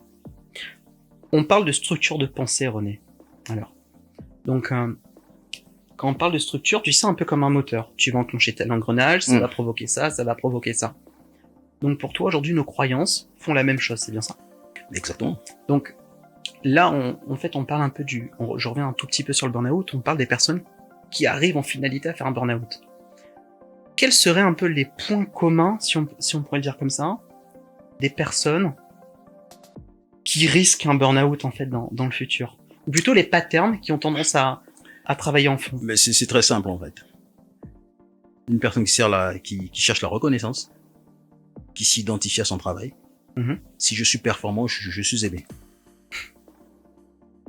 On parle de structure de pensée, René. Alors, donc, quand on parle de structure, tu sais, un peu comme un moteur. Tu vas enclencher tel engrenage, ça va provoquer ça va provoquer ça. Donc pour toi, aujourd'hui, nos croyances font la même chose, c'est bien ça? Exactement. Donc là, en fait, on parle un peu je reviens un tout petit peu sur le burn-out, on parle des personnes qui arrivent en finalité à faire un burn-out. Quels seraient un peu les points communs, si on pourrait le dire comme ça, des personnes qui risquent un burn-out, en fait, dans le futur? Ou plutôt les patterns qui ont tendance à travailler en fond. Mais c'est très simple, en fait. Une personne qui cherche la reconnaissance, qui s'identifie à son travail. Mhm. Si je suis performant, je suis aimé.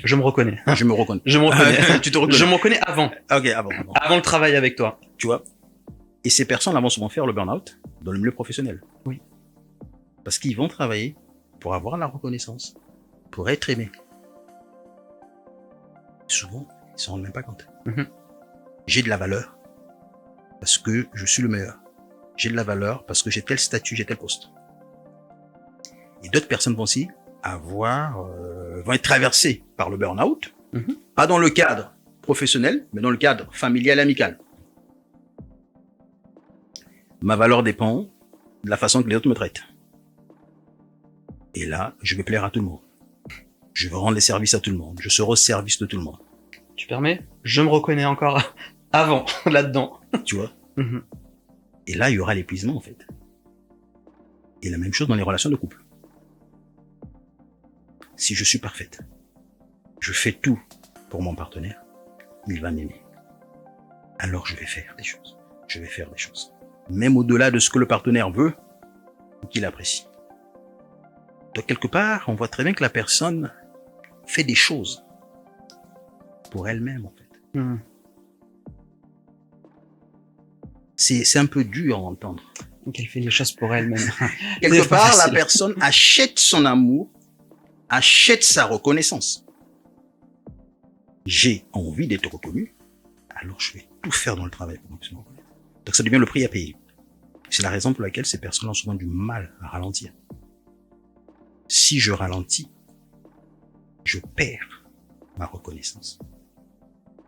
Je me reconnais. Je me reconnais. Je me reconnais. Tu te reconnais. Je me reconnais avant. Ok, avant. Avant le travail avec toi. Tu vois. Et ces personnes vont souvent faire le burn-out dans le milieu professionnel. Oui. Parce qu'ils vont travailler pour avoir la reconnaissance, pour être aimés. Souvent, ils s'en rendent même pas compte. Mhm. J'ai de la valeur parce que je suis le meilleur. J'ai de la valeur parce que j'ai tel statut, j'ai tel poste. Et d'autres personnes vont aussi vont être traversées par le burn-out, Mhm. pas dans le cadre professionnel, mais dans le cadre familial et amical. Ma valeur dépend de la façon que les autres me traitent. Et là, je vais plaire à tout le monde. Je vais rendre les services à tout le monde. Je serai au service de tout le monde. Tu permets? Je me reconnais encore avant, là-dedans. Tu vois? Mhm. Et là, il y aura l'épuisement, en fait. Et la même chose dans les relations de couple. Si je suis parfaite, je fais tout pour mon partenaire, il va m'aimer. Alors je vais faire des choses. Je vais faire des choses. Même au-delà de ce que le partenaire veut ou qu'il apprécie. Donc quelque part, on voit très bien que la personne fait des choses pour elle-même, en fait. Mhm. C'est un peu dur à entendre. Donc elle fait les choses pour elle-même. Quelque C'est pas part, la facile. personne achète son amour, achète sa reconnaissance. J'ai envie d'être reconnu, alors je vais tout faire dans le travail pour que je me reconnaisse. Donc ça devient le prix à payer. C'est la raison pour laquelle ces personnes ont souvent du mal à ralentir. Si je ralentis, je perds ma reconnaissance.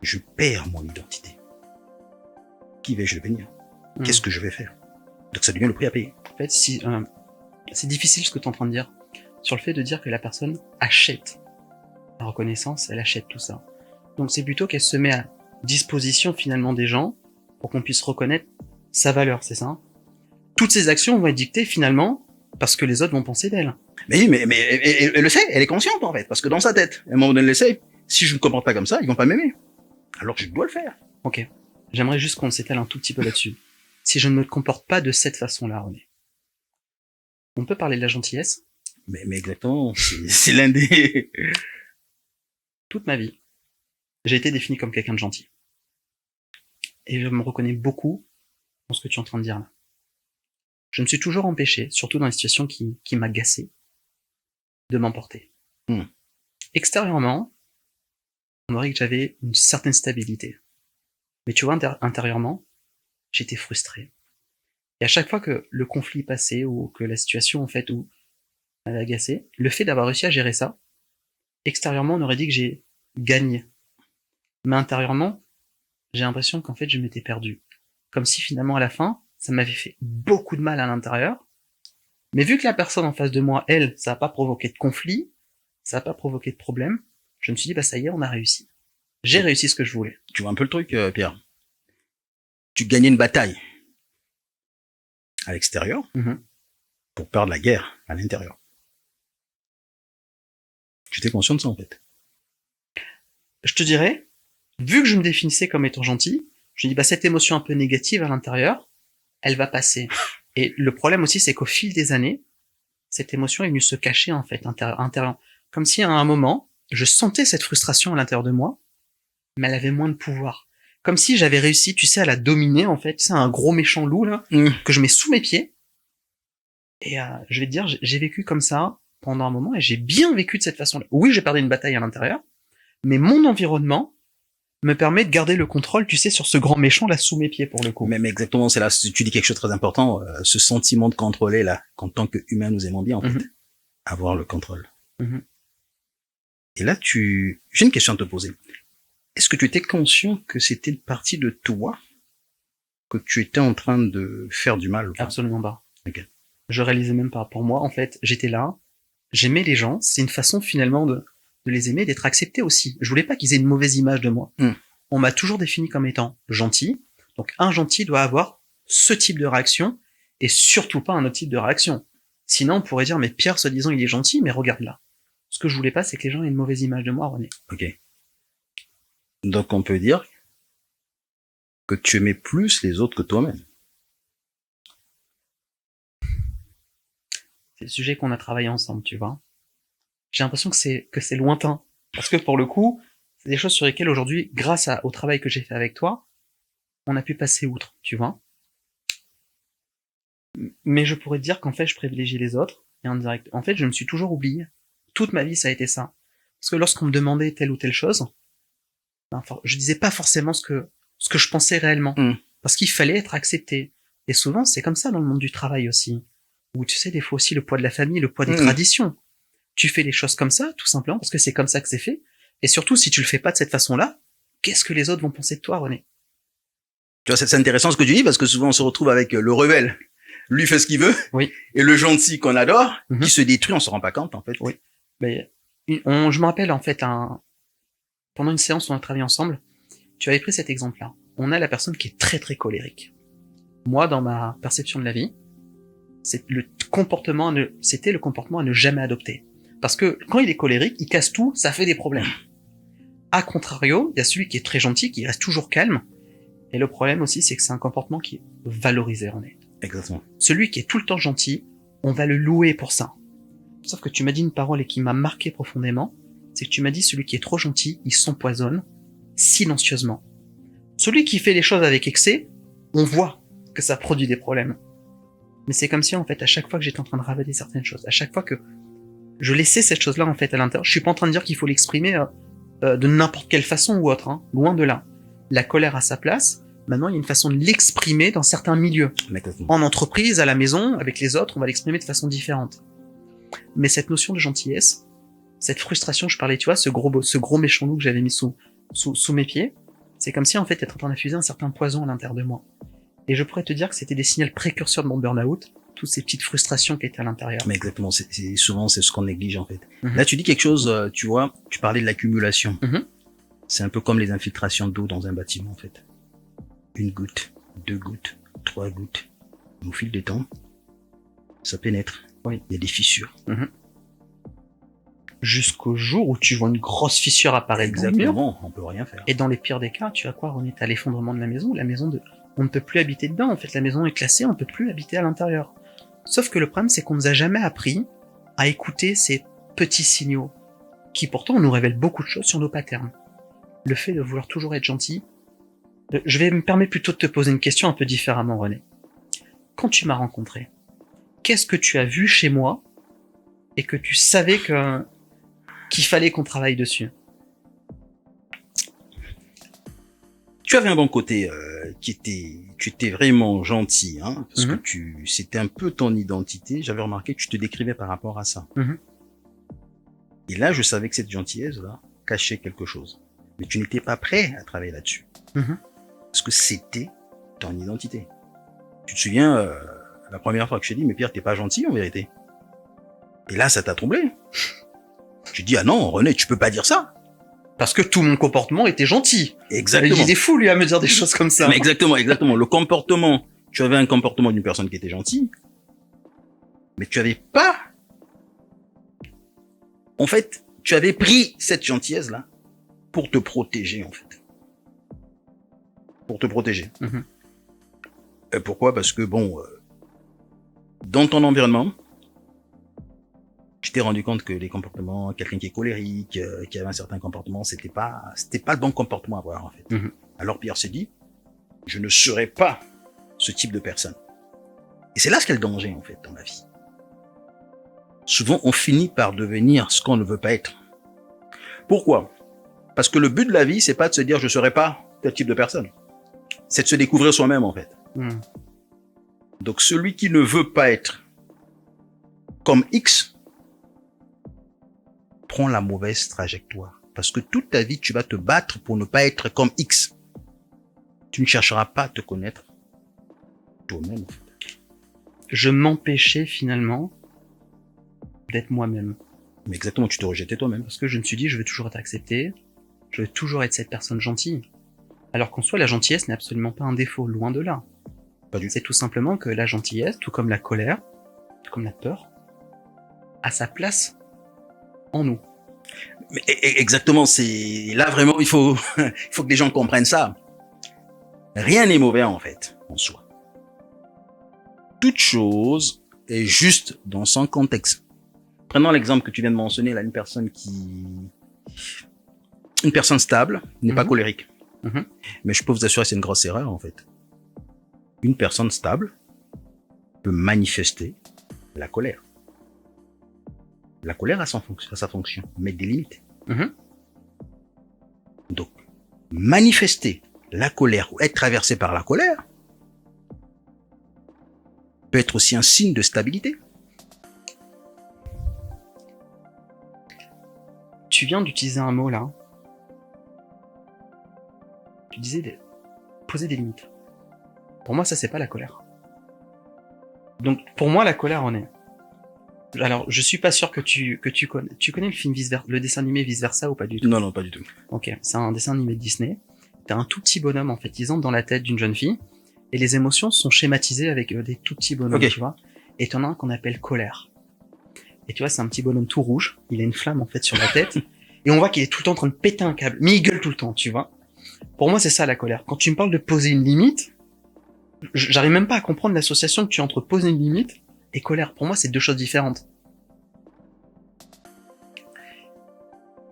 Je perds mon identité. Qui vais-je devenir? Qu'est-ce que je vais faire? Donc ça devient le prix à payer. En fait, c'est difficile ce que tu es en train de dire, sur le fait de dire que la personne achète la reconnaissance, elle achète tout ça. Donc c'est plutôt qu'elle se met à disposition finalement des gens pour qu'on puisse reconnaître sa valeur, c'est ça? Toutes ces actions vont être dictées finalement parce que les autres vont penser d'elle. Mais oui, mais elle le sait, elle est consciente en fait, parce que dans sa tête, à un moment donné, elle le sait. Si je me comporte pas comme ça, ils vont pas m'aimer. Alors je dois le faire. Ok. J'aimerais juste qu'on s'étale un tout petit peu là-dessus. Si je ne me comporte pas de cette façon-là, René, on peut parler de la gentillesse? Mais exactement, c'est l'un des... Toute ma vie, j'ai été défini comme quelqu'un de gentil. Et je me reconnais beaucoup dans ce que tu es en train de dire là. Je me suis toujours empêché, surtout dans les situations qui m'agaçaient, de m'emporter. Extérieurement, on dirait que j'avais une certaine stabilité. Mais tu vois, intérieurement, j'étais frustré. Et à chaque fois que le conflit passait, ou que la situation, en fait, où m'avait agacé, le fait d'avoir réussi à gérer ça, extérieurement, on aurait dit que j'ai gagné. Mais intérieurement, j'ai l'impression qu'en fait, je m'étais perdu. Comme si finalement, à la fin, ça m'avait fait beaucoup de mal à l'intérieur. Mais vu que la personne en face de moi, elle, ça n'a pas provoqué de conflit, ça n'a pas provoqué de problème, je me suis dit, bah ça y est, on a réussi. J'ai réussi ce que je voulais. Tu vois un peu le truc, Pierre. Tu gagnais une bataille à l'extérieur pour perdre la guerre à l'intérieur. Tu t'es conscient de ça en fait? Je te dirais, vu que je me définissais comme étant gentil, je me dis, bah cette émotion un peu négative à l'intérieur, elle va passer. Et le problème aussi, c'est qu'au fil des années, cette émotion est venue se cacher en fait intérieur. Comme si à un moment, je sentais cette frustration à l'intérieur de moi, mais elle avait moins de pouvoir. Comme si j'avais réussi, tu sais, à la dominer en fait. Tu sais, un gros méchant loup là, que je mets sous mes pieds. Et je vais te dire, j'ai vécu comme ça pendant un moment et j'ai bien vécu de cette façon-là. Oui, j'ai perdu une bataille à l'intérieur, mais mon environnement me permet de garder le contrôle, tu sais, sur ce grand méchant là sous mes pieds pour le coup. Mais exactement, c'est là, tu dis quelque chose de très important, ce sentiment de contrôler là, qu'en tant qu'humain nous aimons bien en fait, avoir le contrôle. Et là, j'ai une question à te poser. Est-ce que tu étais conscient que c'était une partie de toi que tu étais en train de faire du mal? Absolument pas. Okay. Je réalisais même pas. Pour moi, en fait, j'étais là, j'aimais les gens, c'est une façon finalement de les aimer, d'être accepté aussi. Je voulais pas qu'ils aient une mauvaise image de moi. On m'a toujours défini comme étant gentil, donc un gentil doit avoir ce type de réaction, et surtout pas un autre type de réaction. Sinon, on pourrait dire, mais Pierre, soi-disant, il est gentil, mais regarde là. Ce que je voulais pas, c'est que les gens aient une mauvaise image de moi, René. Ok. Donc on peut dire que tu aimais plus les autres que toi-même. C'est le sujet qu'on a travaillé ensemble, tu vois. J'ai l'impression que c'est lointain. Parce que pour le coup, c'est des choses sur lesquelles aujourd'hui, grâce au travail que j'ai fait avec toi, on a pu passer outre, tu vois. Mais je pourrais te dire qu'en fait, je privilégie les autres, et indirect. En fait, je me suis toujours oublié. Toute ma vie, ça a été ça. Parce que lorsqu'on me demandait telle ou telle chose, je disais pas forcément ce que je pensais réellement. Parce qu'il fallait être accepté. Et souvent, c'est comme ça dans le monde du travail aussi. Où tu sais, des fois aussi, le poids de la famille, le poids des traditions. Tu fais les choses comme ça, tout simplement, parce que c'est comme ça que c'est fait. Et surtout, si tu le fais pas de cette façon-là, qu'est-ce que les autres vont penser de toi, René? Tu vois, c'est intéressant ce que tu dis, parce que souvent on se retrouve avec le rebelle. Lui fait ce qu'il veut. Oui. Et le gentil qu'on adore, qui se détruit, on se rend pas compte, en fait. Oui. Mais, je me rappelle, en fait, pendant une séance où on a travaillé ensemble, tu avais pris cet exemple-là. On a la personne qui est très très colérique. Moi, dans ma perception de la vie, c'était le comportement à ne jamais adopter. Parce que quand il est colérique, il casse tout, ça fait des problèmes. A contrario, il y a celui qui est très gentil, qui reste toujours calme. Et le problème aussi, c'est que c'est un comportement qui est valorisé, René. Exactement. Celui qui est tout le temps gentil, on va le louer pour ça. Sauf que tu m'as dit une parole et qui m'a marqué profondément, c'est que tu m'as dit celui qui est trop gentil, il s'empoisonne silencieusement. Celui qui fait les choses avec excès, on voit que ça produit des problèmes. Mais c'est comme si, en fait, à chaque fois que j'étais en train de ravaler certaines choses, à chaque fois que je laissais cette chose-là, en fait, à l'intérieur, je suis pas en train de dire qu'il faut l'exprimer de n'importe quelle façon ou autre, hein, loin de là. La colère à sa place, maintenant, il y a une façon de l'exprimer dans certains milieux. En entreprise, à la maison, avec les autres, on va l'exprimer de façon différente. Mais cette notion de gentillesse, cette frustration, je parlais, tu vois, ce gros méchant loup que j'avais mis sous mes pieds, c'est comme si, en fait, t'étais en train d'infuser un certain poison à l'intérieur de moi. Et je pourrais te dire que c'était des signaux précurseurs de mon burn-out, toutes ces petites frustrations qui étaient à l'intérieur. Mais exactement, souvent c'est ce qu'on néglige en fait. Mhm. Là tu dis quelque chose, tu vois, tu parlais de l'accumulation. Mhm. C'est un peu comme les infiltrations d'eau dans un bâtiment en fait. 1 goutte, 2 gouttes, 3 gouttes. Au fil du temps, ça pénètre. Oui. Il y a des fissures. Jusqu'au jour où tu vois une grosse fissure apparaître dans le mur. Exactement, on peut rien faire. Et dans les pires des cas, tu vas quoi, on est à l'effondrement de la maison, on ne peut plus habiter dedans, en fait, la maison est classée, on ne peut plus habiter à l'intérieur. Sauf que le problème, c'est qu'on nous a jamais appris à écouter ces petits signaux, qui pourtant nous révèlent beaucoup de choses sur nos patterns. Le fait de vouloir toujours être gentil. Je vais me permettre plutôt de te poser une question un peu différemment, René. Quand tu m'as rencontré, qu'est-ce que tu as vu chez moi, et que tu savais qu'il fallait qu'on travaille dessus? Tu avais un bon côté tu étais vraiment gentil, hein, parce Mhm. que c'était un peu ton identité. J'avais remarqué que tu te décrivais par rapport à ça. Mhm. Et là, je savais que cette gentillesse-là cachait quelque chose. Mais tu n'étais pas prêt à travailler là-dessus. Mhm. Parce que c'était ton identité. Tu te souviens, la première fois que je t'ai dit, mais Pierre, t'es pas gentil en vérité. Et là, ça t'a troublé. Tu dis, ah non, René, tu peux pas dire ça. Parce que tout mon comportement était gentil. Exactement. Il est fou, lui, à me dire des choses comme ça. Mais exactement. Le comportement, tu avais un comportement d'une personne qui était gentille, mais tu avais pas... En fait, tu avais pris cette gentillesse-là pour te protéger, en fait. Pour te protéger. Mhm. Pourquoi? Parce que, bon, dans ton environnement, tu t'es rendu compte que les comportements, quelqu'un qui est colérique, qui avait un certain comportement, c'était pas le bon comportement à avoir, en fait. Mhm. Alors Pierre s'est dit, je ne serai pas ce type de personne. Et c'est là ce qu'est le danger, en fait, dans la vie. Souvent, on finit par devenir ce qu'on ne veut pas être. Pourquoi? Parce que le but de la vie, c'est pas de se dire, je serai pas tel type de personne. C'est de se découvrir soi-même, en fait. Mhm. Donc, celui qui ne veut pas être comme X, prends la mauvaise trajectoire. Parce que toute ta vie, tu vas te battre pour ne pas être comme X. Tu ne chercheras pas à te connaître toi-même. Je m'empêchais finalement d'être moi-même. Mais exactement, tu te rejetais toi-même. Parce que je me suis dit, je veux toujours être accepté, je veux toujours être cette personne gentille. Alors qu'en soi, la gentillesse n'est absolument pas un défaut, loin de là. Pas du tout. C'est tout simplement que la gentillesse, tout comme la colère, tout comme la peur, a sa place en nous. Mais exactement, c'est là vraiment, il faut que les gens comprennent ça. Rien n'est mauvais en fait, en soi. Toute chose est juste dans son contexte. Prenons l'exemple que tu viens de mentionner, là, une personne stable n'est pas colérique. Mhm. Mais je peux vous assurer, c'est une grosse erreur en fait. Une personne stable peut manifester la colère. La colère a sa fonction, mais des limites. Mhm. Donc, manifester la colère ou être traversé par la colère peut être aussi un signe de stabilité. Tu viens d'utiliser un mot là. Tu disais poser des limites. Pour moi, ça, c'est pas la colère. Donc, pour moi, la colère en est. Alors, je suis pas sûr que tu connais. Tu connais le film le dessin animé Vice Versa ou pas du tout? Non, pas du tout. Ok, c'est un dessin animé de Disney. T'as un tout petit bonhomme, en fait, ils entrent dans la tête d'une jeune fille, et les émotions sont schématisées avec des tout petits bonhommes, Ok. tu vois. Et t'en as un qu'on appelle colère. Et tu vois, c'est un petit bonhomme tout rouge, il a une flamme, en fait, sur la tête, et on voit qu'il est tout le temps en train de péter un câble, mais il gueule tout le temps, tu vois. Pour moi, c'est ça, la colère. Quand tu me parles de poser une limite, j'arrive même pas à comprendre l'association que tu as entre poser une limite et colère. Pour moi, c'est deux choses différentes.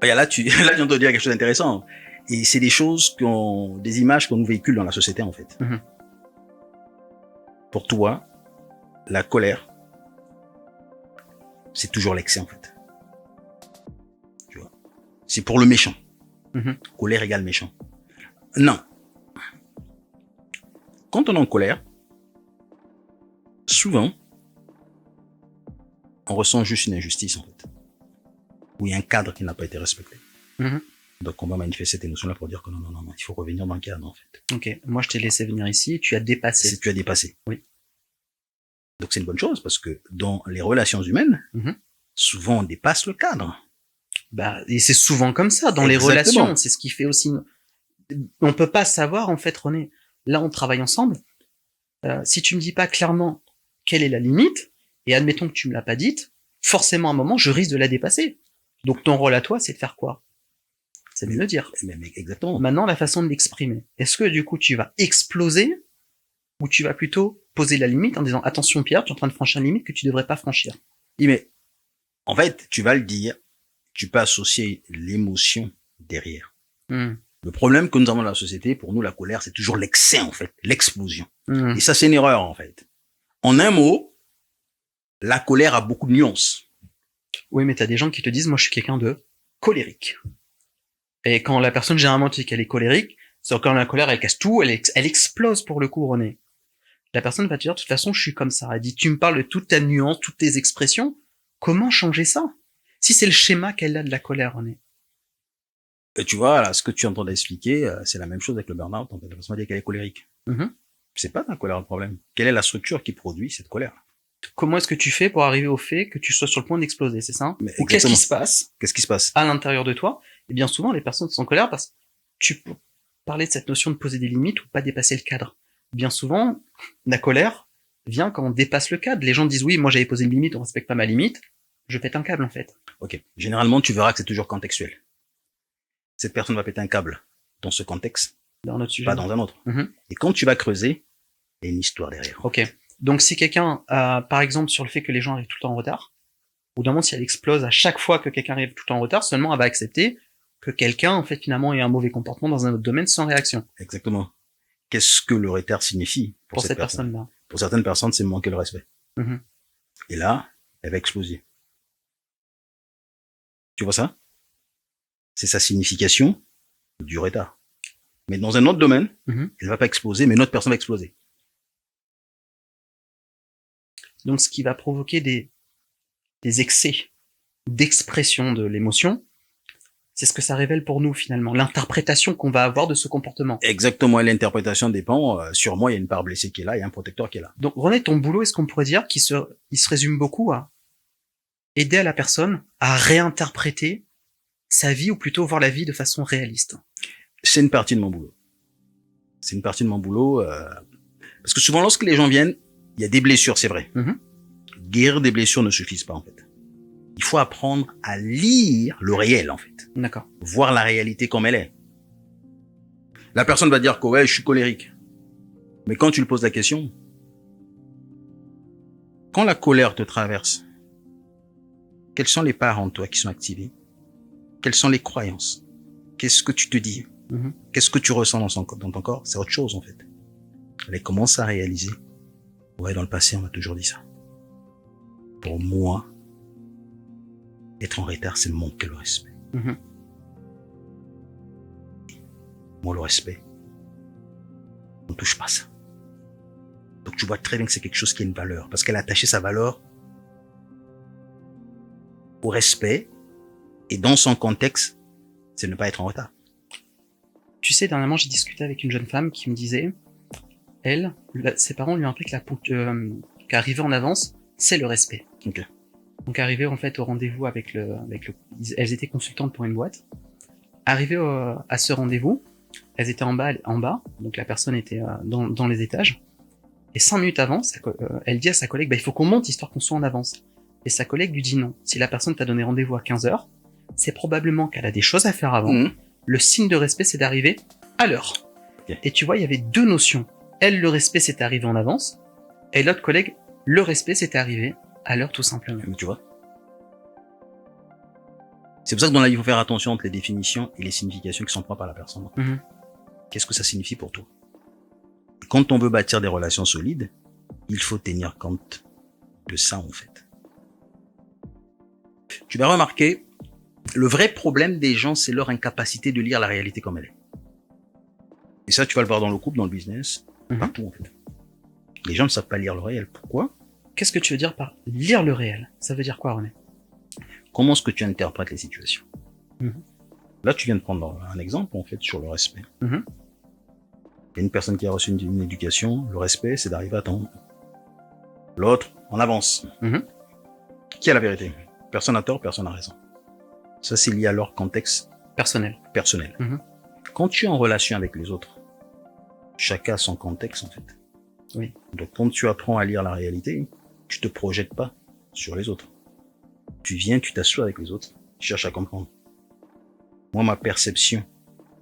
Regarde, là, tu viens de dire quelque chose d'intéressant. Et c'est des choses des images qu'on nous véhicule dans la société, en fait. Mhm. Pour toi, la colère, c'est toujours l'excès, en fait. Tu vois. C'est pour le méchant. Mhm. Colère égale méchant. Non. Quand on est en colère, souvent, on ressent juste une injustice, en fait. Ou il y a un cadre qui n'a pas été respecté. Mhm. Donc, on va manifester cette émotion-là pour dire que non, il faut revenir dans le cadre, en fait. Ok, moi je t'ai laissé venir ici, tu as dépassé. Tu as dépassé. Oui. Donc c'est une bonne chose parce que dans les relations humaines, souvent on dépasse le cadre. Bah, et c'est souvent comme ça dans les Exactement. relations. C'est ce qui fait aussi. On peut pas savoir en fait, René. Là, on travaille ensemble. Si tu me dis pas clairement quelle est la limite, et admettons que tu me l'as pas dite, forcément à un moment, je risque de la dépasser. Donc ton rôle à toi, c'est de faire quoi? C'est de me le dire. Mais exactement. Maintenant, la façon de l'exprimer. Est-ce que du coup, tu vas exploser ou tu vas plutôt poser la limite en disant attention Pierre, tu es en train de franchir une limite que tu devrais pas franchir. Oui, mais en fait, tu vas le dire, tu peux associer l'émotion derrière. Le problème que nous avons dans la société, pour nous, la colère, c'est toujours l'excès, en fait, l'explosion. Et ça, c'est une erreur, en fait. En un mot, la colère a beaucoup de nuances. Oui, mais t'as des gens qui te disent, moi, je suis quelqu'un de colérique. Et quand la personne, généralement, tu dis qu'elle est colérique, c'est quand la colère, elle casse tout, elle explose pour le coup, René. La personne va te dire, de toute façon, je suis comme ça. Elle dit, tu me parles de toute ta nuance, toutes tes expressions. Comment changer ça? Si c'est le schéma qu'elle a de la colère, René. Et tu vois, là, ce que tu es en train d'expliquer, c'est la même chose avec le burn-out. En fait, la personne va dire qu'elle est colérique. C'est pas ta colère le problème. Quelle est la structure qui produit cette colère? Comment est-ce que tu fais pour arriver au fait que tu sois sur le point d'exploser, c'est ça? Ou qu'est-ce qui se passe? Qu'est-ce qui se passe à l'intérieur de toi? Et bien souvent, les personnes sont en colère parce que tu peux parler de cette notion de poser des limites ou pas dépasser le cadre. Bien souvent, la colère vient quand on dépasse le cadre. Les gens disent oui, moi j'avais posé une limite, on respecte pas ma limite. Je pète un câble en fait. Ok. Généralement, tu verras que c'est toujours contextuel. Cette personne va péter un câble dans ce contexte, dans notre sujet, pas dans un autre. Et quand tu vas creuser, il y a une histoire derrière. Ok. Donc si quelqu'un, par exemple, sur le fait que les gens arrivent tout le temps en retard, ou d'un moment si elle explose à chaque fois que quelqu'un arrive tout le temps en retard, seulement elle va accepter que quelqu'un, en fait, finalement, ait un mauvais comportement dans un autre domaine sans réaction. Exactement. Qu'est-ce que le retard signifie pour cette personne-là? Pour certaines personnes, c'est manquer le respect. Et là, elle va exploser. Tu vois ça? C'est sa signification du retard. Mais dans un autre domaine, elle va pas exploser, mais une autre personne va exploser. Donc, ce qui va provoquer des excès d'expression de l'émotion, c'est ce que ça révèle pour nous, finalement. L'interprétation qu'on va avoir de ce comportement. Exactement. L'interprétation dépend. Sur moi, il y a une part blessée qui est là, il y a un protecteur qui est là. Donc, René, ton boulot, est-ce qu'on pourrait dire qu'il se résume beaucoup à aider à la personne à réinterpréter sa vie, ou plutôt voir la vie de façon réaliste? C'est une partie de mon boulot. C'est une partie de mon boulot. Parce que souvent, lorsque les gens viennent, il y a des blessures, c'est vrai. Guérir des blessures ne suffit pas, en fait. Il faut apprendre à lire le réel, en fait. D'accord. Voir la réalité comme elle est. La personne va dire que ouais, je suis colérique. Mais quand tu lui poses la question, quand la colère te traverse, quelles sont les parts en toi qui sont activées? Quelles sont les croyances? Qu'est-ce que tu te dis? Qu'est-ce que tu ressens dans ton corps? C'est autre chose, en fait. Elle commence à réaliser. Ouais, dans le passé, on m'a toujours dit ça. Pour moi, être en retard, c'est manquer le respect. Moi, le respect, on ne touche pas ça. Donc, tu vois très bien que c'est quelque chose qui a une valeur. Parce qu'elle a attaché sa valeur au respect. Et dans son contexte, c'est ne pas être en retard. Tu sais, dernièrement, j'ai discuté avec une jeune femme qui me disait, elle, ses parents lui ont appris que qu'arriver en avance, c'est le respect. Okay. Donc, arriver en fait au rendez-vous avec elles étaient consultantes pour une boîte. Arrivé à ce rendez-vous, elles étaient en bas, donc la personne était dans les étages. Et 5 minutes avant, elle dit à sa collègue, il faut qu'on monte histoire qu'on soit en avance. Et sa collègue lui dit non. Si la personne t'a donné rendez-vous à 15h, c'est probablement qu'elle a des choses à faire avant. Le signe de respect, c'est d'arriver à l'heure. Okay. Et tu vois, il y avait deux notions. Elle, le respect, c'était arriver en avance. Et l'autre collègue, le respect, c'était arriver à l'heure, tout simplement. Mais tu vois. C'est pour ça que dans la vie, il faut faire attention entre les définitions et les significations qui sont propres à la personne. Qu'est-ce que ça signifie pour toi? Quand on veut bâtir des relations solides, il faut tenir compte de ça, en fait. Tu vas remarquer, le vrai problème des gens, c'est leur incapacité de lire la réalité comme elle est. Et ça, tu vas le voir dans le couple, dans le business, partout, en fait. Les gens ne savent pas lire le réel. Pourquoi? Qu'est-ce que tu veux dire par lire le réel? Ça veut dire quoi, René? Comment est-ce que tu interprètes les situations? Là, tu viens de prendre un exemple, en fait, sur le respect. Il y a une personne qui a reçu une éducation, le respect, c'est d'arriver à temps. L'autre, on avance. Mhm. Qui a la vérité? Personne n'a tort, personne n'a raison. Ça, c'est lié à leur contexte Personnel. personnel. Mhm. Quand tu es en relation avec les autres, chacun a son contexte, en fait. Oui. Donc, quand tu apprends à lire la réalité, tu te projettes pas sur les autres. Tu viens, tu t'assois avec les autres, tu cherches à comprendre. Moi, ma perception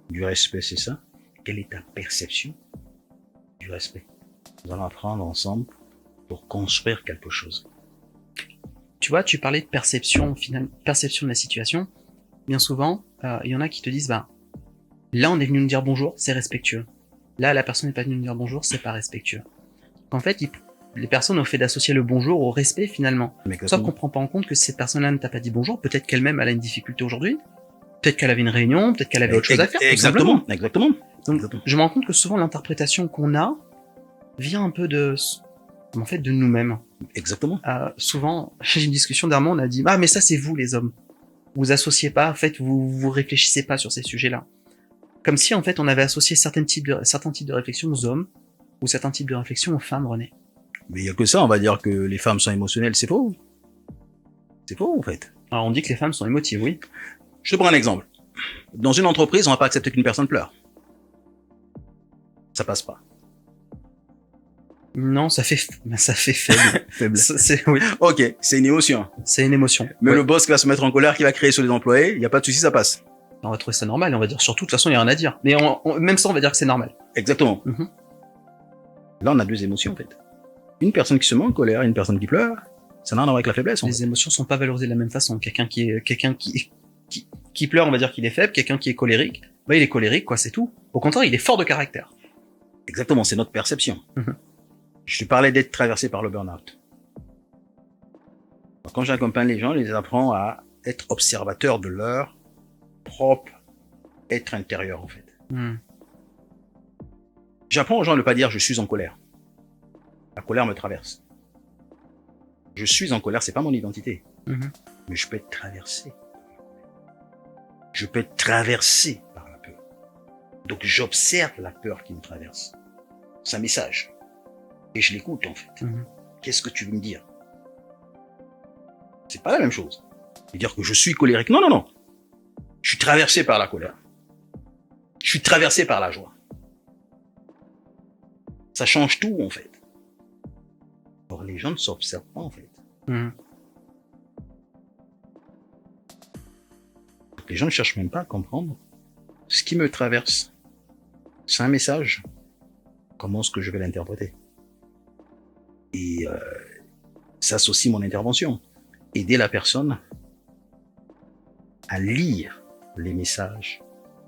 du respect, c'est ça. Quelle est ta perception du respect? Nous allons apprendre ensemble pour construire quelque chose. Tu vois, tu parlais de perception, perception de la situation. Bien souvent, il y en a qui te disent, bah, là, on est venu nous dire bonjour, c'est respectueux. Là, la personne n'est pas venue nous dire bonjour, c'est pas respectueux. En fait, les personnes ont fait d'associer le bonjour au respect, finalement. Sauf qu'on prend pas en compte que cette personne-là ne t'a pas dit bonjour. Peut-être qu'elle-même, elle a une difficulté aujourd'hui. Peut-être qu'elle avait une réunion, peut-être qu'elle avait autre chose à faire. Exactement, exactement. Donc, Exactement. je me rends compte que souvent, l'interprétation qu'on a vient un peu en fait, de nous-mêmes. Exactement. Souvent, j'ai une discussion dernièrement, on a dit, ah, mais ça, c'est vous, les hommes. Vous associez pas, en fait, vous réfléchissez pas sur ces sujets-là. Comme si, en fait, on avait associé certains types de réflexions aux hommes, ou certains types de réflexions aux femmes, René. Mais il y a que ça, on va dire que les femmes sont émotionnelles, c'est faux. C'est faux, en fait. Alors, on dit que les femmes sont émotives, oui. Je te prends un exemple. Dans une entreprise, on va pas accepter qu'une personne pleure. Ça passe pas. Non, ça fait faible. Faible. Oui. Ok, c'est une émotion. C'est une émotion. Mais Ouais. le boss qui va se mettre en colère, qui va créer sur les employés, il n'y a pas de souci, ça passe. On va trouver ça normal, et on va dire surtout, de toute façon, il y a rien à dire. Mais même ça, on va dire que c'est normal. Exactement. Mhm. Là, on a deux émotions, en fait. Une personne qui se met en colère et une personne qui pleure, ça n'a rien à voir avec la faiblesse. En Les fait. émotions sont pas valorisées de la même façon. Quelqu'un qui pleure, on va dire qu'il est faible. Quelqu'un qui est colérique, bah, il est colérique, quoi, c'est tout. Au contraire, il est fort de caractère. Exactement, c'est notre perception. Mhm. Je te parlais d'être traversé par le burn-out. Quand j'accompagne les gens, je les apprends à être observateurs de leur propre être intérieur, en fait. Hmm. J'apprends aux gens de ne pas dire je suis en colère. La colère me traverse. Je suis en colère, c'est pas mon identité. Mhm. Mais je peux être traversé. Je peux être traversé par la peur. Donc j'observe la peur qui me traverse. C'est un message. Et je l'écoute, en fait. Mhm. Qu'est-ce que tu veux me dire? C'est pas la même chose. Et dire que je suis colérique. Non, non, non. Je suis traversé par la colère. Je suis traversé par la joie. Ça change tout, en fait. Or, les gens ne s'observent pas, en fait. Mhm. Les gens ne cherchent même pas à comprendre ce qui me traverse. C'est un message. Comment est-ce que je vais l'interpréter? Et ça, c'est aussi mon intervention. Aider la personne à lire les messages,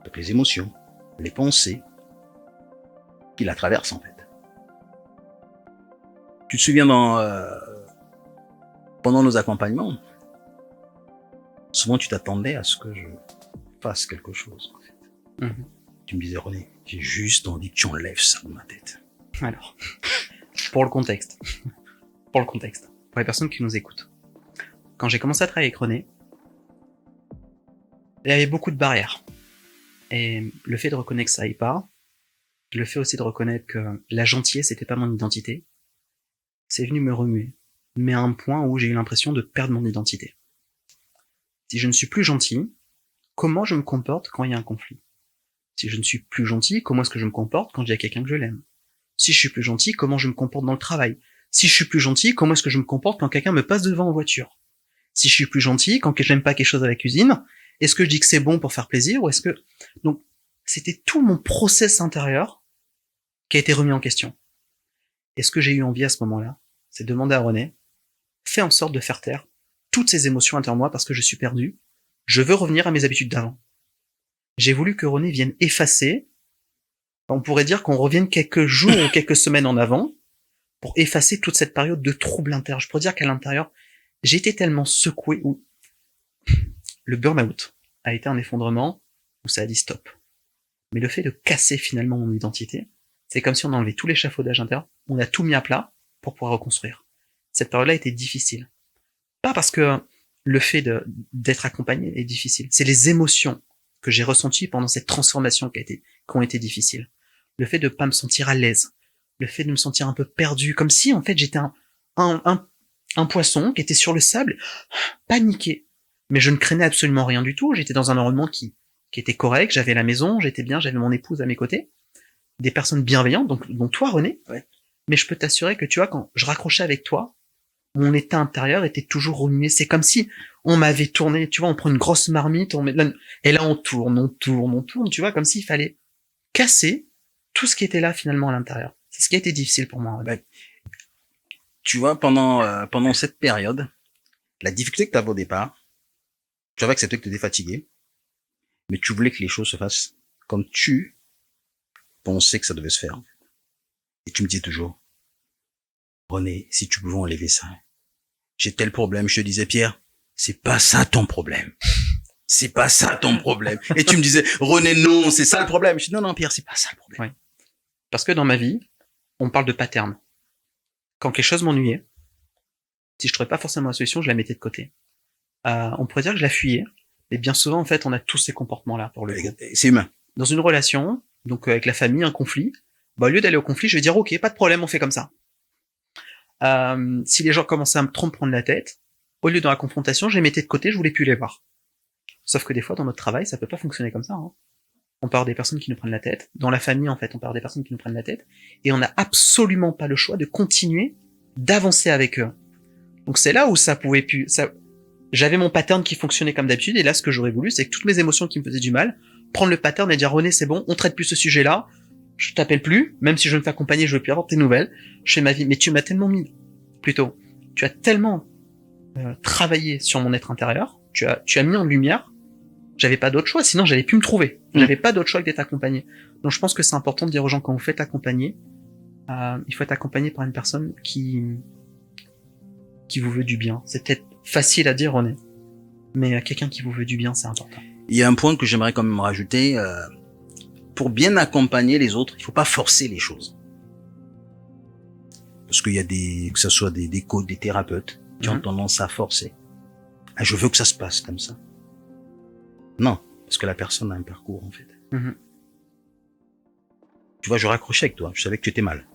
donc les émotions, les pensées qui la traversent, en fait. Tu te souviens pendant nos accompagnements, souvent tu t'attendais à ce que je fasse quelque chose. En fait. Mhm. Tu me disais, René, j'ai juste envie que tu enlèves ça de ma tête. Alors, pour le contexte. Pour les personnes qui nous écoutent. Quand j'ai commencé à travailler avec René, il y avait beaucoup de barrières. Et le fait de reconnaître que ça aille pas, le fait aussi de reconnaître que la gentillesse c'était pas mon identité, c'est venu me remuer. Mais à un point où j'ai eu l'impression de perdre mon identité. Si je ne suis plus gentil, comment je me comporte quand il y a un conflit? Si je ne suis plus gentil, comment est-ce que je me comporte quand il y a quelqu'un que je l'aime? Si je suis plus gentil, comment je me comporte dans le travail? Si je suis plus gentil, comment est-ce que je me comporte quand quelqu'un me passe devant en voiture? Si je suis plus gentil, quand j'aime pas quelque chose à la cuisine, est-ce que je dis que c'est bon pour faire plaisir ou est-ce que... Donc, c'était tout mon process intérieur qui a été remis en question. Et ce que j'ai eu envie à ce moment-là, c'est de demander à René, fais en sorte de faire taire toutes ces émotions intérieures moi parce que je suis perdu. Je veux revenir à mes habitudes d'avant. J'ai voulu que René vienne effacer, on pourrait dire qu'on revienne quelques jours ou quelques semaines en avant pour effacer toute cette période de trouble intérieur. Je pourrais dire qu'à l'intérieur, j'ai été tellement secoué où le burn-out a été un effondrement où ça a dit stop. Mais le fait de casser finalement mon identité, c'est comme si on enlevait tout l'échafaudage intérieur, on a tout mis à plat pour pouvoir reconstruire. Cette période-là était difficile. Pas parce que le fait d'être accompagné est difficile, c'est les émotions que j'ai ressenties pendant cette transformation qui ont été difficiles. Le fait de pas me sentir à l'aise, le fait de me sentir un peu perdu, comme si en fait j'étais un poisson qui était sur le sable, paniqué. Mais je ne craignais absolument rien du tout. J'étais dans un environnement qui était correct. J'avais la maison, j'étais bien, j'avais mon épouse à mes côtés. Des personnes bienveillantes, donc toi, René. Ouais. Mais je peux t'assurer que tu vois, quand je raccrochais avec toi, mon état intérieur était toujours remué. C'est comme si on m'avait tourné, tu vois, on prend une grosse marmite, et là on tourne, tu vois, comme s'il fallait casser tout ce qui était là finalement à l'intérieur. C'est ce qui a été difficile pour moi. Ben, tu vois, pendant cette période, la difficulté que tu avais au départ, tu avais accepté que tu étais fatigué, mais tu voulais que les choses se fassent comme tu pensais que ça devait se faire. Et tu me disais toujours, René, si tu pouvais enlever ça, j'ai tel problème. Je te disais, Pierre, c'est pas ça ton problème. C'est pas ça ton problème. Et tu me disais, René, non, c'est ça le problème. Je dis, non, Pierre, c'est pas ça le problème. Ouais. Parce que dans ma vie, on parle de pattern. Quand quelque chose m'ennuyait, si je trouvais pas forcément la solution, je la mettais de côté. On pourrait dire que je la fuyais, mais bien souvent, en fait, on a tous ces comportements-là pour le coup. C'est humain. Dans une relation, donc avec la famille, un conflit, au lieu d'aller au conflit, je vais dire, ok, pas de problème, on fait comme ça. Si les gens commençaient à trop me prendre la tête, au lieu dans la confrontation, je les mettais de côté, je voulais plus les voir. Sauf que des fois, dans notre travail, ça peut pas fonctionner comme ça. On peut avoir des personnes qui nous prennent la tête. Dans la famille, en fait, on peut avoir des personnes qui nous prennent la tête. Et on n'a absolument pas le choix de continuer d'avancer avec eux. Donc c'est là où ça pouvait plus... J'avais mon pattern qui fonctionnait comme d'habitude, et là, ce que j'aurais voulu, c'est que toutes mes émotions qui me faisaient du mal, prendre le pattern et dire, René, c'est bon, on traite plus ce sujet-là, je t'appelle plus, même si je me fais accompagner, je veux plus avoir tes nouvelles, je fais ma vie. Mais tu m'as tellement tu as tellement travaillé sur mon être intérieur, tu as mis en lumière, j'avais pas d'autre choix, sinon j'allais plus me trouver. J'avais pas d'autre choix que d'être accompagné. Donc je pense que c'est important de dire aux gens, quand vous faites accompagner, il faut être accompagné par une personne qui vous veut du bien. C'est peut-être facile à dire, René, mais quelqu'un qui vous veut du bien, c'est important. Il y a un point que j'aimerais quand même rajouter. Pour bien accompagner les autres, il faut pas forcer les choses. Parce qu'il y a que ce soit des coachs, des thérapeutes, qui ont tendance à forcer. Ah, je veux que ça se passe comme ça. Non, parce que la personne a un parcours, en fait. Tu vois, je raccrochais avec toi. Je savais que tu étais mal.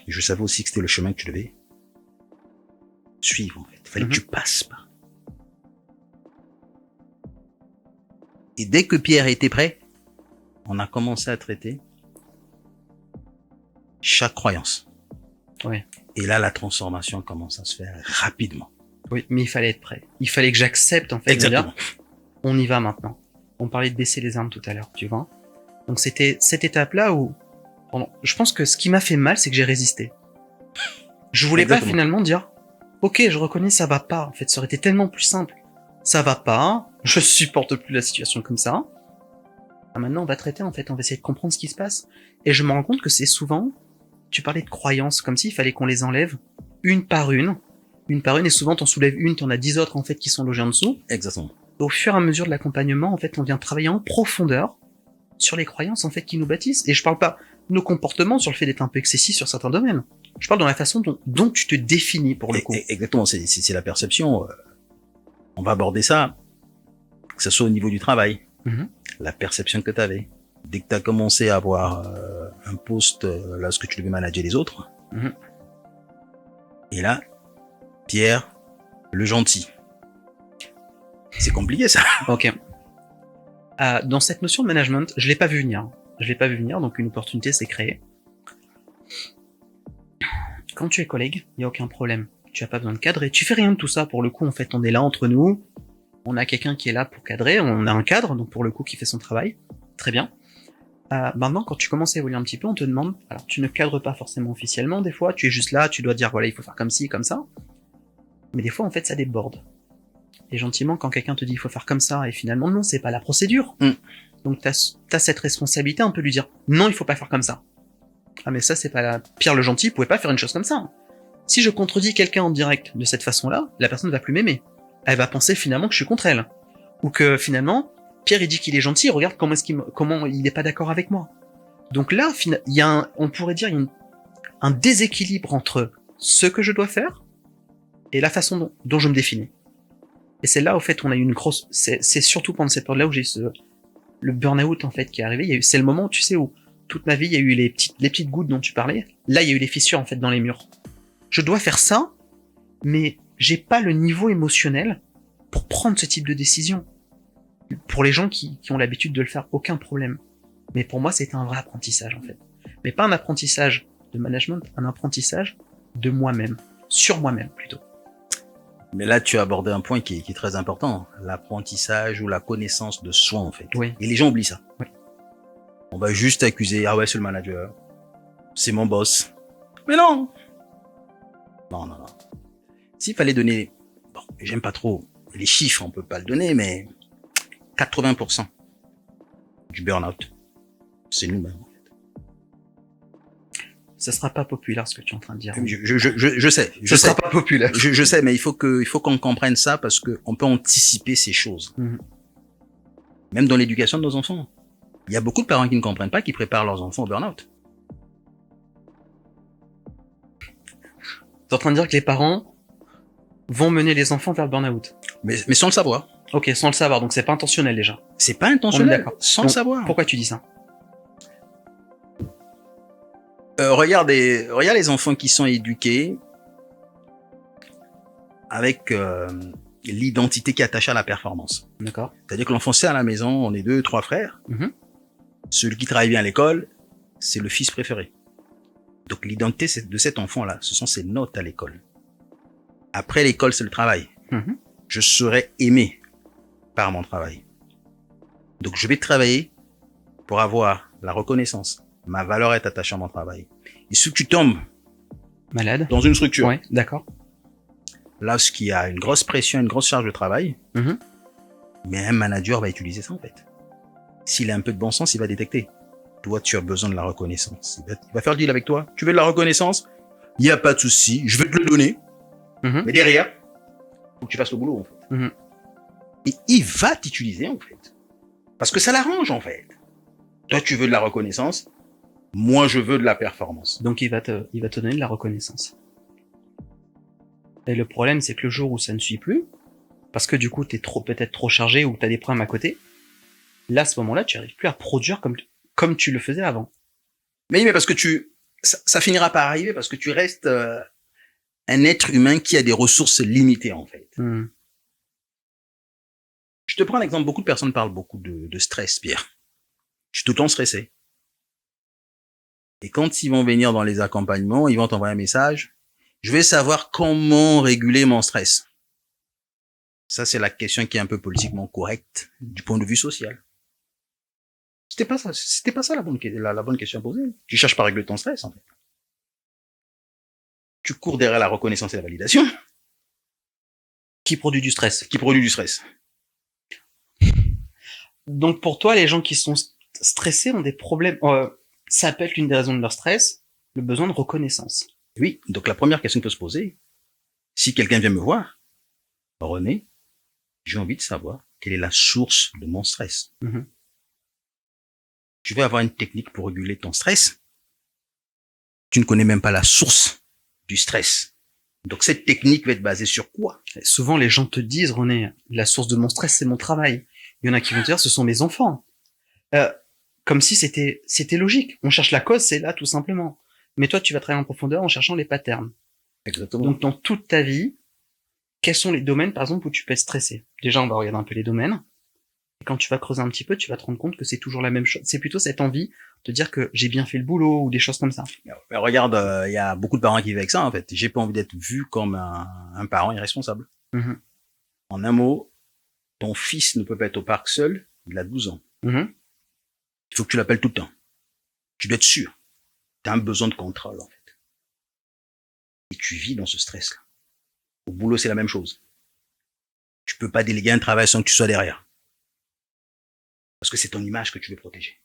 Et je savais aussi que c'était le chemin que tu devais suivre, en fait. Il fallait que tu passes par. Et dès que Pierre était prêt, on a commencé à traiter chaque croyance. Oui. Et là, la transformation commence à se faire rapidement. Oui, mais il fallait être prêt. Il fallait que j'accepte, en fait, exactement. De dire, on y va maintenant. On parlait de baisser les armes tout à l'heure, tu vois. Donc c'était cette étape-là où, je pense que ce qui m'a fait mal, c'est que j'ai résisté. Je voulais pas finalement dire, ok, je reconnais, ça va pas. En fait, ça aurait été tellement plus simple. Ça va pas, je supporte plus la situation comme ça. Maintenant, on va traiter, en fait, on va essayer de comprendre ce qui se passe. Et je me rends compte que c'est souvent, tu parlais de croyances, comme s'il fallait qu'on les enlève une par une, et souvent t'en soulèves une, t'en as 10 autres, en fait, qui sont logées en dessous. Exactement. Au fur et à mesure de l'accompagnement, en fait, on vient travailler en profondeur sur les croyances, en fait, qui nous bâtissent. Et je parle pas de nos comportements sur le fait d'être un peu excessif sur certains domaines. Je parle dans la façon dont tu te définis, pour le coup. Exactement, c'est la perception. On va aborder ça, que ce soit au niveau du travail, la perception que tu avais. Dès que tu as commencé à avoir un poste lorsque tu devais manager les autres, et là, Pierre, le gentil. C'est compliqué ça. Ok. Dans cette notion de management, je l'ai pas vu venir. Donc une opportunité s'est créée. Quand tu es collègue, il y a aucun problème. Tu as pas besoin de cadrer. Tu fais rien de tout ça. Pour le coup, en fait, on est là entre nous. On a quelqu'un qui est là pour cadrer. On a un cadre, donc pour le coup, qui fait son travail. Très bien. Maintenant, quand tu commences à évoluer un petit peu, on te demande, alors tu ne cadres pas forcément officiellement, des fois, tu es juste là, tu dois dire, voilà, il faut faire comme ci, comme ça. Mais des fois, en fait, ça déborde. Et gentiment, quand quelqu'un te dit, il faut faire comme ça, et finalement, non, c'est pas la procédure. Donc, t'as cette responsabilité, on peut lui dire, non, il faut pas faire comme ça. Ah, mais ça, c'est pas la... Pierre le gentil pouvait pas faire une chose comme ça. Si je contredis quelqu'un en direct de cette façon-là, la personne ne va plus m'aimer. Elle va penser finalement que je suis contre elle. Ou que finalement, Pierre il dit qu'il est gentil, regarde comment il est pas d'accord avec moi. Donc là, il y a on pourrait dire, il y a un déséquilibre entre ce que je dois faire et la façon dont je me définis. Et c'est là, au fait, on a eu une grosse, c'est surtout pendant cette période-là où j'ai le burn-out, en fait, qui est arrivé. C'est le moment, tu sais, où toute ma vie, il y a eu les petites gouttes dont tu parlais. Là, il y a eu les fissures, en fait, dans les murs. Je dois faire ça, mais j'ai pas le niveau émotionnel pour prendre ce type de décision. Pour les gens qui ont l'habitude de le faire, aucun problème. Mais pour moi, c'était un vrai apprentissage, en fait. Mais pas un apprentissage de management, un apprentissage de moi-même. Sur moi-même, plutôt. Mais là, tu as abordé un point qui est très important. L'apprentissage ou la connaissance de soi, en fait. Oui. Et les gens oublient ça. Oui. On va juste accuser, ah ouais, c'est le manager. C'est mon boss. Mais non! Non. S'il fallait donner, bon, j'aime pas trop les chiffres, on peut pas le donner, mais 80% du burn-out, c'est nous-mêmes. Ça sera pas populaire, ce que tu es en train de dire. Je sais. Ça sera pas populaire. Je sais, mais il faut qu'on comprenne ça parce que on peut anticiper ces choses. Même dans l'éducation de nos enfants. Il y a beaucoup de parents qui ne comprennent pas, qui préparent leurs enfants au burn-out. T'es en train de dire que les parents vont mener les enfants vers le burn-out. Mais sans le savoir. Ok, sans le savoir, donc c'est pas intentionnel déjà. C'est pas intentionnel, sans donc, le savoir. Pourquoi tu dis ça? Regarde les enfants qui sont éduqués avec l'identité qui est attachée à la performance. D'accord. C'est-à-dire que l'enfant sait à la maison, on est 2, 3 frères. Celui qui travaille bien à l'école, c'est le fils préféré. Donc l'identité de cet enfant-là, ce sont ses notes à l'école. Après l'école, c'est le travail. Je serai aimé par mon travail. Donc je vais travailler pour avoir la reconnaissance. Ma valeur est attachée à mon travail. Et si tu tombes malade dans une structure, ouais, d'accord. Lorsqu'il y a une grosse pression, une grosse charge de travail, mais un manager va utiliser ça en fait. S'il a un peu de bon sens, il va détecter. Toi, tu as besoin de la reconnaissance. Il va faire le deal avec toi. Tu veux de la reconnaissance? Il n'y a pas de souci. Je vais te le donner. Mais derrière, faut que tu fasses le boulot en fait. Et il va t'utiliser en fait. Parce que ça l'arrange en fait. Toi, tu veux de la reconnaissance. Moi, je veux de la performance. Donc, il va te donner de la reconnaissance. Et le problème, c'est que le jour où ça ne suit plus, parce que du coup, t'es peut-être trop chargé ou t'as des problèmes à côté, là, à ce moment-là, tu arrives plus à produire comme tu le faisais avant. Mais parce que ça finira par arriver parce que tu restes un être humain qui a des ressources limitées, en fait. Je te prends un exemple. Beaucoup de personnes parlent beaucoup de stress, Pierre. Je suis tout le temps stressé. Et quand ils vont venir dans les accompagnements, ils vont t'envoyer un message. Je vais savoir comment réguler mon stress. Ça, c'est la question qui est un peu politiquement correcte du point de vue social. C'était pas ça la bonne question à poser. Tu cherches pas à régler ton stress, en fait. Tu cours derrière la reconnaissance et la validation. Qui produit du stress. Qui produit du stress. Donc, pour toi, les gens qui sont stressés ont des problèmes. Ça peut être l'une des raisons de leur stress, le besoin de reconnaissance. Oui, donc la première question qu'il faut se poser, si quelqu'un vient me voir, René, j'ai envie de savoir quelle est la source de mon stress. Tu veux avoir une technique pour réguler ton stress, tu ne connais même pas la source du stress. Donc cette technique va être basée sur quoi? Et souvent, les gens te disent, René, la source de mon stress, c'est mon travail. Il y en a qui vont te dire, ce sont mes enfants. Comme si c'était logique. On cherche la cause, c'est là, tout simplement. Mais toi, tu vas travailler en profondeur en cherchant les patterns. Exactement. Donc, dans toute ta vie, quels sont les domaines, par exemple, où tu peux être stressé? Déjà, on va regarder un peu les domaines. Et quand tu vas creuser un petit peu, tu vas te rendre compte que c'est toujours la même chose. C'est plutôt cette envie de dire que j'ai bien fait le boulot ou des choses comme ça. Mais regarde, il y a beaucoup de parents qui vivent avec ça, en fait. J'ai pas envie d'être vu comme un parent irresponsable. En un mot, ton fils ne peut pas être au parc seul, il a 12 ans. Il faut que tu l'appelles tout le temps. Tu dois être sûr. Tu as un besoin de contrôle, en fait. Et tu vis dans ce stress-là. Au boulot, c'est la même chose. Tu peux pas déléguer un travail sans que tu sois derrière. Parce que c'est ton image que tu veux protéger.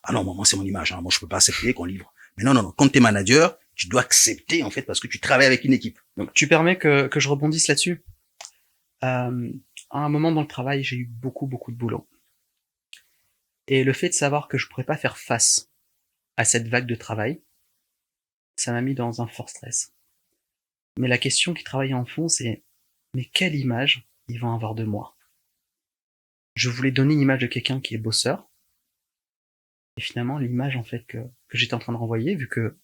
Ah non, moi, c'est mon image. Moi, je peux pas accepter qu'on livre. Mais non. Quand t'es manager, tu dois accepter, en fait, parce que tu travailles avec une équipe. Donc, tu permets que je rebondisse là-dessus. À un moment dans le travail, j'ai eu beaucoup de boulot. Et le fait de savoir que je pourrais pas faire face à cette vague de travail, ça m'a mis dans un fort stress. Mais la question qui travaillait en fond, c'est mais quelle image ils vont avoir de moi? Je voulais donner une image de quelqu'un qui est bosseur, Et finalement, l'image en fait que j'étais en train de renvoyer, vu que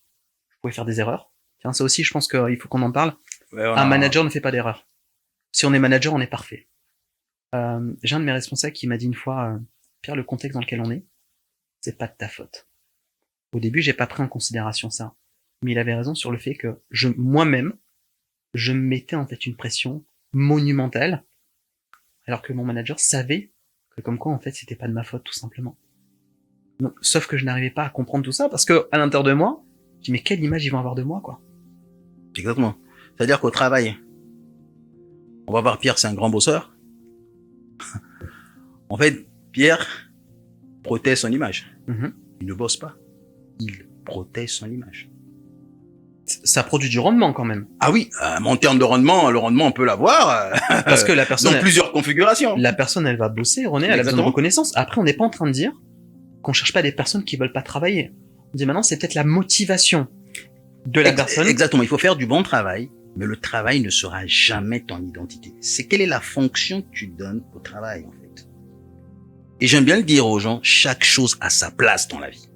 je pouvais faire des erreurs. Tiens, ça aussi, je pense qu'il faut qu'on en parle. Ouais, Un manager ne fait pas d'erreur. Si on est manager, on est parfait. J'ai un de mes responsables qui m'a dit une fois, Pierre, le contexte dans lequel on est, c'est pas de ta faute. Au début, j'ai pas pris en considération ça. Mais il avait raison sur le fait que moi-même, je me mettais en fait une pression monumentale, alors que mon manager savait que comme quoi en fait c'était pas de ma faute tout simplement. Donc, sauf que je n'arrivais pas à comprendre tout ça parce que à l'intérieur de moi, je dis mais quelle image ils vont avoir de moi quoi. Exactement. C'est-à-dire qu'au travail, on va voir Pierre, c'est un grand bosseur. En fait, Pierre protège son image. Il ne bosse pas. Il protège son image. Ça produit du rendement quand même. Ah oui, mais en termes de rendement, le rendement on peut l'avoir parce que la personne dans plusieurs configurations. La personne elle va bosser, René, elle a besoin de reconnaissance. Après on n'est pas en train de dire qu'on cherche pas des personnes qui veulent pas travailler. On dit maintenant c'est peut-être la motivation de la personne. Exactement, il faut faire du bon travail, mais le travail ne sera jamais ton identité. C'est quelle est la fonction que tu donnes au travail en fait. Et j'aime bien le dire aux gens, chaque chose a sa place dans la vie.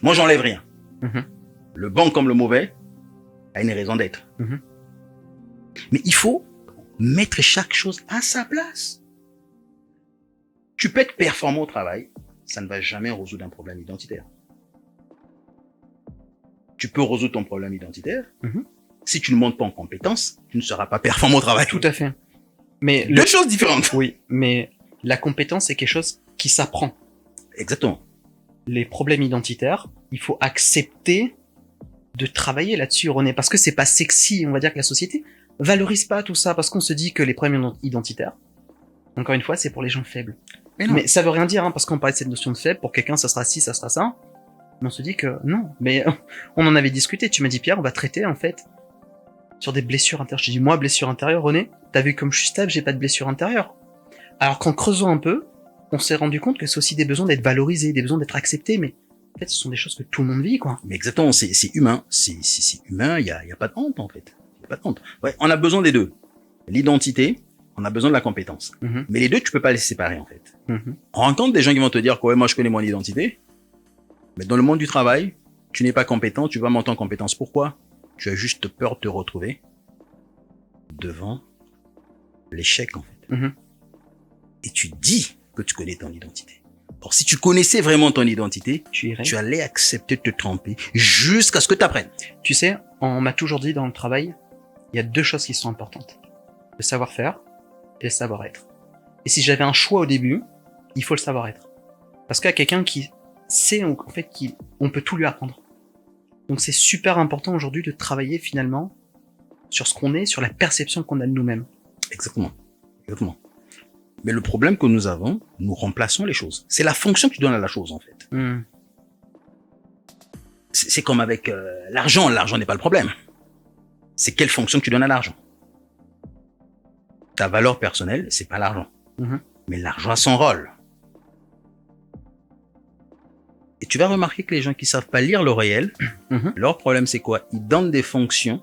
Moi j'enlève rien. Le bon comme le mauvais a une raison d'être. Mais il faut mettre chaque chose à sa place. Tu peux être performant au travail, ça ne va jamais résoudre un problème identitaire. Tu peux résoudre ton problème identitaire. Si tu ne montes pas en compétence, tu ne seras pas performant au travail. Tout à fait. Mais deux choses différentes. Oui, mais la compétence c'est quelque chose qui s'apprend. Exactement. Les problèmes identitaires, il faut accepter de travailler là-dessus, René, parce que c'est pas sexy, on va dire que la société valorise pas tout ça, parce qu'on se dit que les problèmes identitaires, encore une fois, c'est pour les gens faibles. Mais ça veut rien dire, hein, parce qu'on parle de cette notion de faible, pour quelqu'un ça sera ci, ça sera ça, mais on se dit que non, mais on en avait discuté, tu m'as dit Pierre, on va traiter en fait sur des blessures intérieures. Je te dis moi, blessure intérieure, René, t'as vu comme je suis stable, j'ai pas de blessure intérieure. Alors qu'en creusant un peu, on s'est rendu compte que c'est aussi des besoins d'être valorisés, des besoins d'être acceptés, mais en fait, ce sont des choses que tout le monde vit, quoi. Mais exactement, c'est humain. C'est humain, il y a pas de honte, en fait. Il y a pas de honte. Ouais, on a besoin des deux. L'identité, on a besoin de la compétence. Mais les deux, tu peux pas les séparer, en fait. On rencontre des gens qui vont te dire que, ouais, moi, je connais mon identité. Mais dans le monde du travail, tu n'es pas compétent, tu vas monter en compétence. Pourquoi? Tu as juste peur de te retrouver devant l'échec, en fait. Et tu dis que tu connais ton identité. Or, si tu connaissais vraiment ton identité, tu allais accepter de te tromper jusqu'à ce que tu apprennes. Tu sais, on m'a toujours dit dans le travail, il y a deux choses qui sont importantes. Le savoir-faire et le savoir-être. Et si j'avais un choix au début, il faut le savoir-être. Parce qu'il y a quelqu'un qui sait, en fait, on peut tout lui apprendre. Donc c'est super important aujourd'hui de travailler finalement sur ce qu'on est, sur la perception qu'on a de nous-mêmes. Exactement. Exactement. Mais le problème que nous avons, nous remplaçons les choses. C'est la fonction que tu donnes à la chose, en fait. C'est comme avec l'argent. L'argent n'est pas le problème. C'est quelle fonction que tu donnes à l'argent. Ta valeur personnelle, c'est pas l'argent. Mais l'argent a son rôle. Et tu vas remarquer que les gens qui savent pas lire le réel, leur problème c'est quoi? Ils donnent des fonctions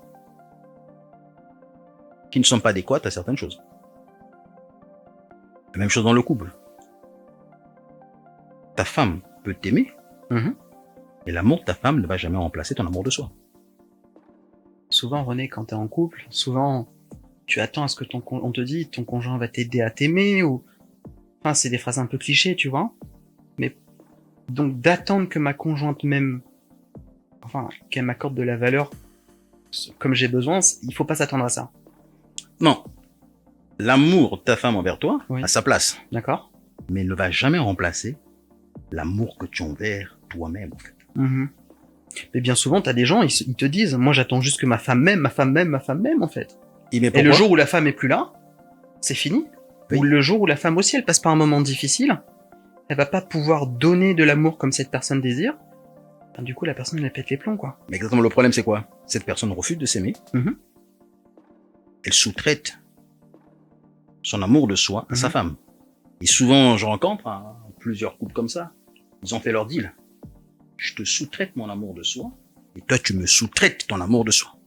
qui ne sont pas adéquates à certaines choses. La même chose dans le couple. Ta femme peut t'aimer, et l'amour de ta femme ne va jamais remplacer ton amour de soi. Souvent, René, quand t'es en couple, souvent, tu attends à ce que on te dit, ton conjoint va t'aider à t'aimer, ou... Enfin, c'est des phrases un peu clichés, tu vois. Mais, donc, d'attendre que ma conjointe m'aime, enfin, qu'elle m'accorde de la valeur comme j'ai besoin, il faut pas s'attendre à ça. Non. L'amour de ta femme envers toi a sa place. D'accord. Mais ne va jamais remplacer l'amour que tu as envers toi-même, en fait. Mais bien souvent, t'as des gens, ils te disent, moi j'attends juste que ma femme m'aime, en fait. Et le jour où la femme est plus là, c'est fini. Ou le jour où la femme aussi, elle passe par un moment difficile, elle va pas pouvoir donner de l'amour comme cette personne désire, ben, du coup la personne elle pète les plombs, quoi. Mais exactement, le problème c'est quoi? Cette personne refuse de s'aimer. Elle sous-traite son amour de soi à sa femme. Et souvent, je rencontre plusieurs couples comme ça. Ils ont fait leur deal. Je te sous-traite mon amour de soi, et toi tu me sous-traites ton amour de soi.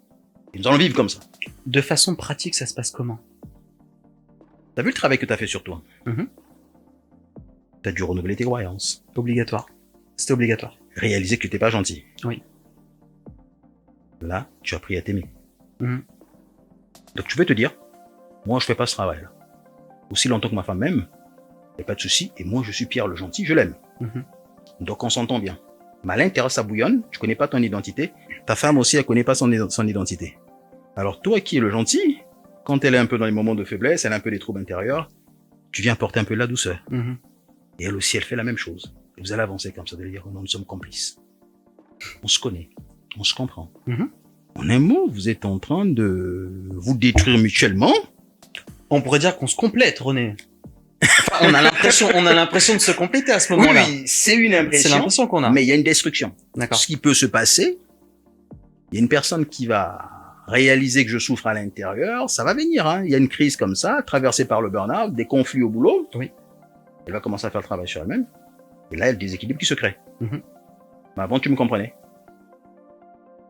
Et nous allons vivre comme ça. De façon pratique, ça se passe comment? T'as vu le travail que t'as fait sur toi? T'as dû renouveler tes croyances. Obligatoire. C'était obligatoire. Réaliser que tu n'étais pas gentil. Oui. Là, tu as appris à t'aimer. Mhm. Donc tu peux te dire, moi je fais pas ce travail-là. Aussi longtemps que ma femme m'aime, il n'y a pas de souci, et moi je suis Pierre le gentil, je l'aime. Mhm. Donc on s'entend bien. Mais à l'intérieur ça bouillonne, tu connais pas ton identité, ta femme aussi elle connaît pas son identité. Alors toi qui es le gentil, quand elle est un peu dans les moments de faiblesse, elle a un peu des troubles intérieurs, tu viens apporter un peu de la douceur. Mhm. Et elle aussi elle fait la même chose. Et vous allez avancer comme ça, de dire, nous sommes complices. On se connaît, on se comprend. Mhm. En un mot, vous êtes en train de vous détruire mutuellement. On pourrait dire qu'on se complète, René. Enfin, on a l'impression de se compléter à ce moment-là. Oui, c'est une C'est impression, l'impression qu'on a. mais il y a une destruction. D'accord. Ce qui peut se passer, il y a une personne qui va réaliser que je souffre à l'intérieur, ça va venir. Hein. Il y a une crise comme ça, traversée par le burn-out, des conflits au boulot. Oui. Elle va commencer à faire le travail sur elle-même. Et là, il y a le déséquilibre qui se crée. Mhm. Mais avant, tu me comprenais.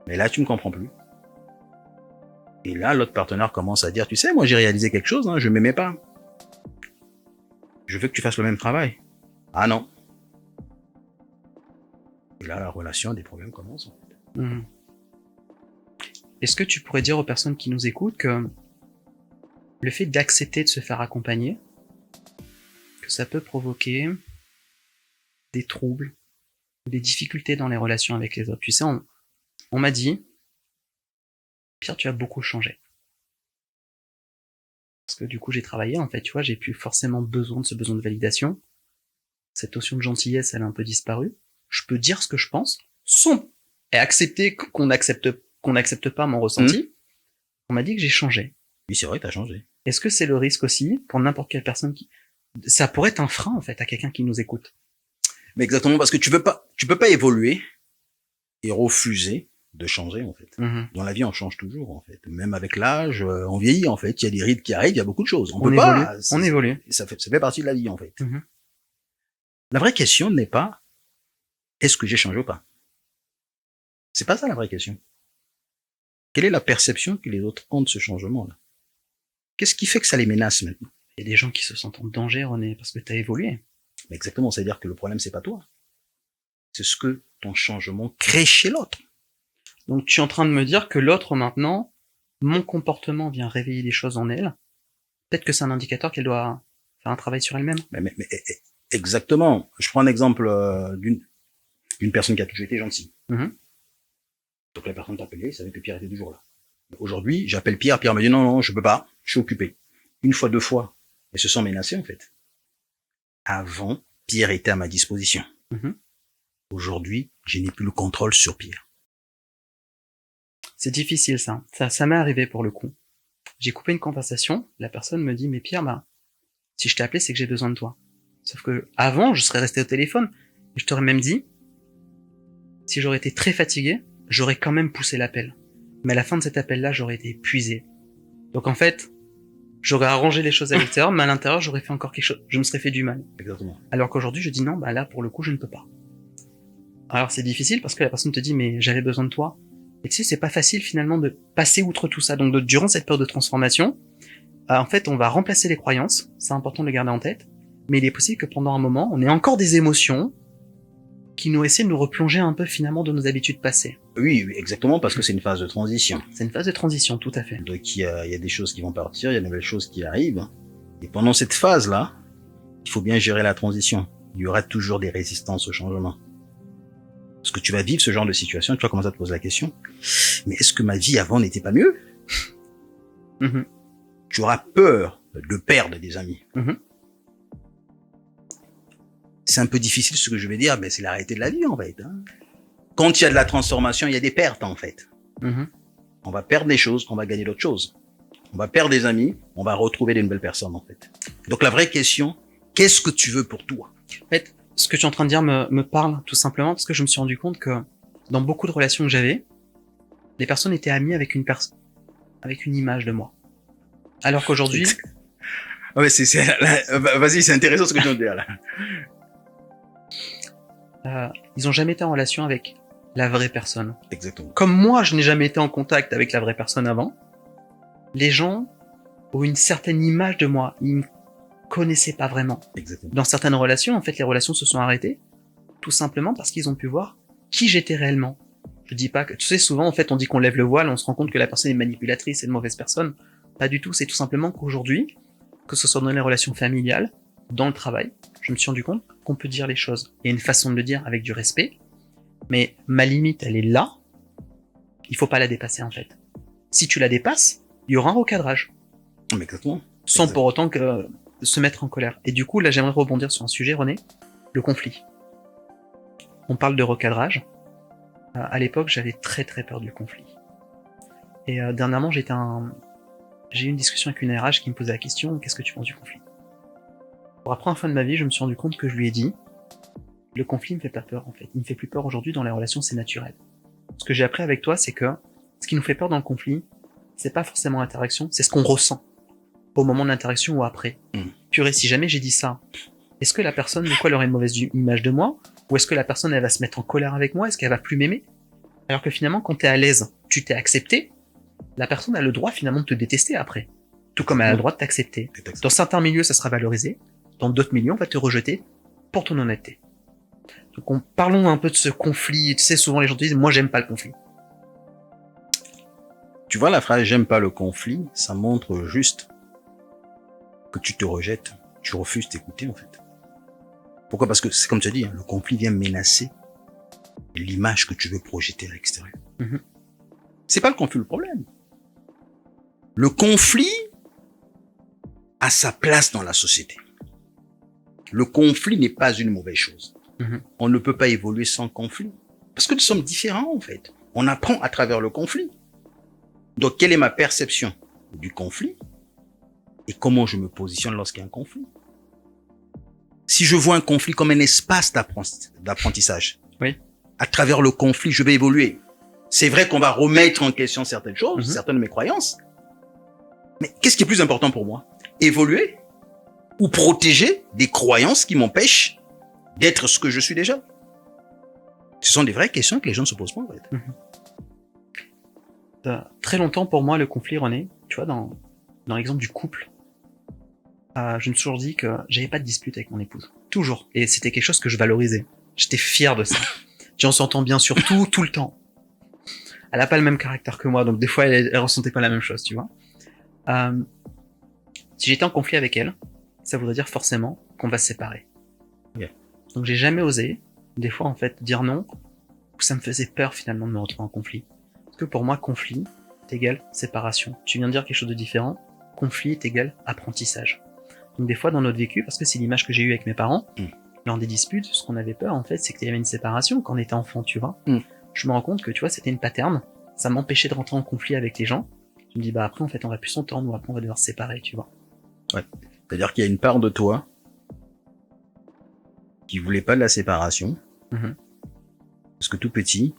Mais là, tu me comprends plus. Et là, l'autre partenaire commence à dire, tu sais, moi, j'ai réalisé quelque chose, hein, je m'aimais pas. Je veux que tu fasses le même travail. Ah non. Et là, la relation, des problèmes commencent. En fait. Mhm. Est-ce que tu pourrais dire aux personnes qui nous écoutent que le fait d'accepter de se faire accompagner, que ça peut provoquer des troubles, des difficultés dans les relations avec les autres. Tu sais, on m'a dit, Pierre, tu as beaucoup changé. Parce que du coup, j'ai travaillé, en fait, tu vois, j'ai plus forcément besoin de ce besoin de validation. Cette notion de gentillesse, elle a un peu disparu. Je peux dire ce que je pense, sans et accepter qu'on n'accepte pas mon ressenti. On m'a dit que j'ai changé. Oui, c'est vrai, t'as changé. Est-ce que c'est le risque aussi pour n'importe quelle personne qui... Ça pourrait être un frein, en fait, à quelqu'un qui nous écoute. Mais exactement, parce que tu peux pas évoluer et refuser de changer, en fait. Mhm. Dans la vie, on change toujours, en fait. Même avec l'âge, on vieillit, en fait. Il y a des rides qui arrivent, il y a beaucoup de choses. On peut évolue, pas. on évolue. Ça fait partie de la vie, en fait. Mhm. La vraie question n'est pas, est-ce que j'ai changé ou pas? C'est pas ça la vraie question. Quelle est la perception que les autres ont de ce changement-là? Qu'est-ce qui fait que ça les menace maintenant? Il y a des gens qui se sentent en danger, René, parce que t'as évolué. Mais exactement, c'est-à-dire que le problème, c'est pas toi. C'est ce que ton changement crée chez l'autre. Donc tu es en train de me dire que l'autre maintenant, mon comportement vient réveiller des choses en elle. Peut-être que c'est un indicateur qu'elle doit faire un travail sur elle-même. Mais exactement. Je prends un exemple d'une personne qui a toujours été gentille. Mhm. Donc la personne t'appelait, il savait que Pierre était toujours là. Aujourd'hui, j'appelle Pierre me dit non, je peux pas, je suis occupé. Une fois, deux fois, elles se sont menacées en fait. Avant, Pierre était à ma disposition. Mhm. Aujourd'hui, je n'ai plus le contrôle sur Pierre. C'est difficile ça. Ça m'est arrivé pour le coup. J'ai coupé une conversation, la personne me dit mais Pierre, si je t'ai appelé, c'est que j'ai besoin de toi. Sauf que avant, je serais resté au téléphone, et je t'aurais même dit, si j'aurais été très fatigué, j'aurais quand même poussé l'appel. Mais à la fin de cet appel-là, j'aurais été épuisé. Donc en fait, j'aurais arrangé les choses à l'extérieur, mais à l'intérieur, j'aurais fait encore quelque chose. Je me serais fait du mal. Exactement. Alors qu'aujourd'hui, je dis non, là, pour le coup, je ne peux pas. Alors c'est difficile parce que la personne te dit, mais j'avais besoin de toi. Et tu sais, c'est pas facile finalement de passer outre tout ça. Donc durant cette période de transformation, en fait, on va remplacer les croyances. C'est important de le garder en tête. Mais il est possible que pendant un moment, on ait encore des émotions qui nous essaient de nous replonger un peu finalement de nos habitudes passées. Oui, exactement, parce que c'est une phase de transition. C'est une phase de transition, tout à fait. Donc il y a des choses qui vont partir, il y a de nouvelles choses qui arrivent. Et pendant cette phase-là, il faut bien gérer la transition. Il y aura toujours des résistances au changement. Parce que tu vas vivre ce genre de situation, tu vas commencer à te poser la question, mais est-ce que ma vie avant n'était pas mieux? Mhm. Tu auras peur de perdre des amis. Mhm. C'est un peu difficile ce que je vais dire, mais c'est la réalité de la vie en fait. Hein. Quand il y a de la transformation, il y a des pertes en fait. Mhm. On va perdre des choses, on va gagner d'autres choses. On va perdre des amis, on va retrouver des nouvelles personnes en fait. Donc la vraie question, qu'est-ce que tu veux pour toi? En fait, ce que tu es en train de dire me parle tout simplement parce que je me suis rendu compte que dans beaucoup de relations que j'avais, les personnes étaient amies avec une personne, avec une image de moi. Alors qu'aujourd'hui... Ouais, vas-y, c'est intéressant ce que tu viens de dire là. Ils ont jamais été en relation avec la vraie personne. Exactement. Comme moi, je n'ai jamais été en contact avec la vraie personne avant, les gens ont une certaine image de moi. Ils me connaissaient pas vraiment. Exactement. Dans certaines relations, en fait, les relations se sont arrêtées tout simplement parce qu'ils ont pu voir qui j'étais réellement. Je dis pas que, tu sais, souvent, en fait, on dit qu'on lève le voile, on se rend compte que la personne est manipulatrice et une mauvaise personne. Pas du tout, c'est tout simplement qu'aujourd'hui, que ce soit dans les relations familiales, dans le travail, je me suis rendu compte qu'on peut dire les choses. Il y a une façon de le dire avec du respect, mais ma limite, elle est là. Il faut pas la dépasser, en fait. Si tu la dépasses, il y aura un recadrage. Mais exactement. Sans pour autant que se mettre en colère. Et du coup, là, j'aimerais rebondir sur un sujet, René, le conflit. On parle de recadrage. À l'époque, j'avais très très peur du conflit. Et dernièrement, j'ai eu une discussion avec une RH qui me posait la question, qu'est-ce que tu penses du conflit? Pour la première fois de ma vie, je me suis rendu compte que je lui ai dit, le conflit me fait pas peur en fait. Il me fait plus peur aujourd'hui dans les relations, c'est naturel. Ce que j'ai appris avec toi, c'est que ce qui nous fait peur dans le conflit, c'est pas forcément l'interaction, c'est ce qu'on ressent au moment de l'interaction ou après. Purée, si jamais j'ai dit ça, est-ce que la personne, de quoi elle aurait une mauvaise image de moi? Ou est-ce que la personne, elle va se mettre en colère avec moi? Est-ce qu'elle va plus m'aimer? Alors que finalement, quand t'es à l'aise, tu t'es accepté, la personne a le droit finalement de te détester après. Tout comme elle a le droit de t'accepter. Dans certains milieux, ça sera valorisé. Dans d'autres milieux, on va te rejeter pour ton honnêteté. Donc parlons un peu de ce conflit. Tu sais, souvent les gens te disent, moi j'aime pas le conflit. Tu vois la phrase « j'aime pas le conflit », ça montre juste que tu te rejettes. Tu refuses d'écouter en fait. Pourquoi? Parce que c'est comme tu as dit, le conflit vient menacer l'image que tu veux projeter à l'extérieur. C'est pas le conflit le problème. Le conflit a sa place dans la société. Le conflit n'est pas une mauvaise chose. On ne peut pas évoluer sans conflit. Parce que nous sommes différents en fait. On apprend à travers le conflit. Donc quelle est ma perception du conflit et comment je me positionne lorsqu'il y a un conflit? Si je vois un conflit comme un espace d'apprentissage, oui, à travers le conflit, je vais évoluer. C'est vrai qu'on va remettre en question certaines choses, certaines de mes croyances. Mais qu'est-ce qui est plus important pour moi? Évoluer ou protéger des croyances qui m'empêchent d'être ce que je suis déjà? Ce sont des vraies questions que les gens ne se posent pas, en fait. Très longtemps, pour moi, le conflit, René, tu vois, dans l'exemple du couple, je me suis toujours dit que j'avais pas de dispute avec mon épouse. Toujours. Et c'était quelque chose que je valorisais. J'étais fier de ça. On s'entend bien sur tout le temps. Elle a pas le même caractère que moi, donc des fois, elle ressentait pas la même chose, tu vois. Si j'étais en conflit avec elle, ça voudrait dire forcément qu'on va se séparer. Yeah. Donc j'ai jamais osé, des fois, en fait, dire non, ou ça me faisait peur, finalement, de me retrouver en conflit. Parce que pour moi, conflit est égal séparation. Tu viens de dire quelque chose de différent. Conflit est égal apprentissage. Donc des fois, dans notre vécu, parce que c'est l'image que j'ai eue avec mes parents, lors des disputes, ce qu'on avait peur, en fait, c'est qu'il y avait une séparation quand on était enfant, tu vois. Je me rends compte que, tu vois, c'était une pattern. Ça m'empêchait de rentrer en conflit avec les gens. Je me dis, bah après, en fait, on va plus s'entendre, ou après, on va devoir se séparer, tu vois. Ouais. C'est-à-dire qu'il y a une part de toi qui voulait pas de la séparation. Parce que tout petit,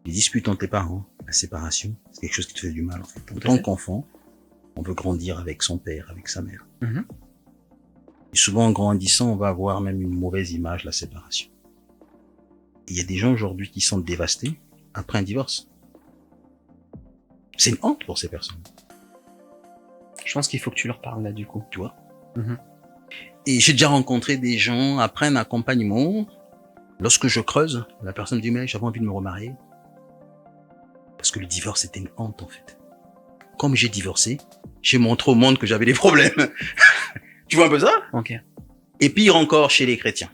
les disputes entre tes parents, la séparation, c'est quelque chose qui te fait du mal, en fait. En tant qu'enfant, on veut grandir avec son père, avec sa mère. Et souvent, en grandissant, on va avoir même une mauvaise image de la séparation. Il y a des gens aujourd'hui qui sont dévastés après un divorce. C'est une honte pour ces personnes. Je pense qu'il faut que tu leur parles là, du coup. Tu vois. Et j'ai déjà rencontré des gens après un accompagnement. Lorsque je creuse, la personne me dit, mais j'avais envie de me remarier. Parce que le divorce était une honte, en fait. Comme j'ai divorcé, j'ai montré au monde que j'avais des problèmes. Tu vois un peu ça? Ok. Et pire encore chez les chrétiens.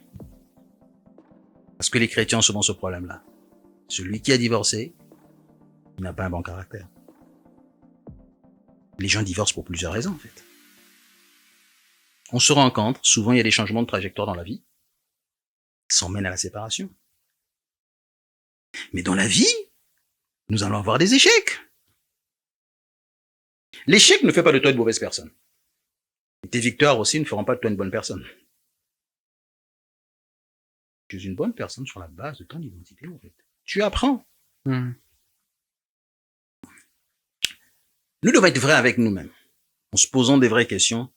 Parce que les chrétiens ont souvent ce problème-là. Celui qui a divorcé, il n'a pas un bon caractère. Les gens divorcent pour plusieurs raisons, en fait. On se rend compte, souvent il y a des changements de trajectoire dans la vie qui s'emmènent à la séparation. Mais dans la vie, nous allons avoir des échecs. L'échec ne fait pas de toi une mauvaise personne. Et tes victoires aussi ne feront pas de toi une bonne personne. Tu es une bonne personne sur la base de ton identité, en fait. Tu apprends. Nous devons être vrais avec nous-mêmes, en se posant des vraies questions.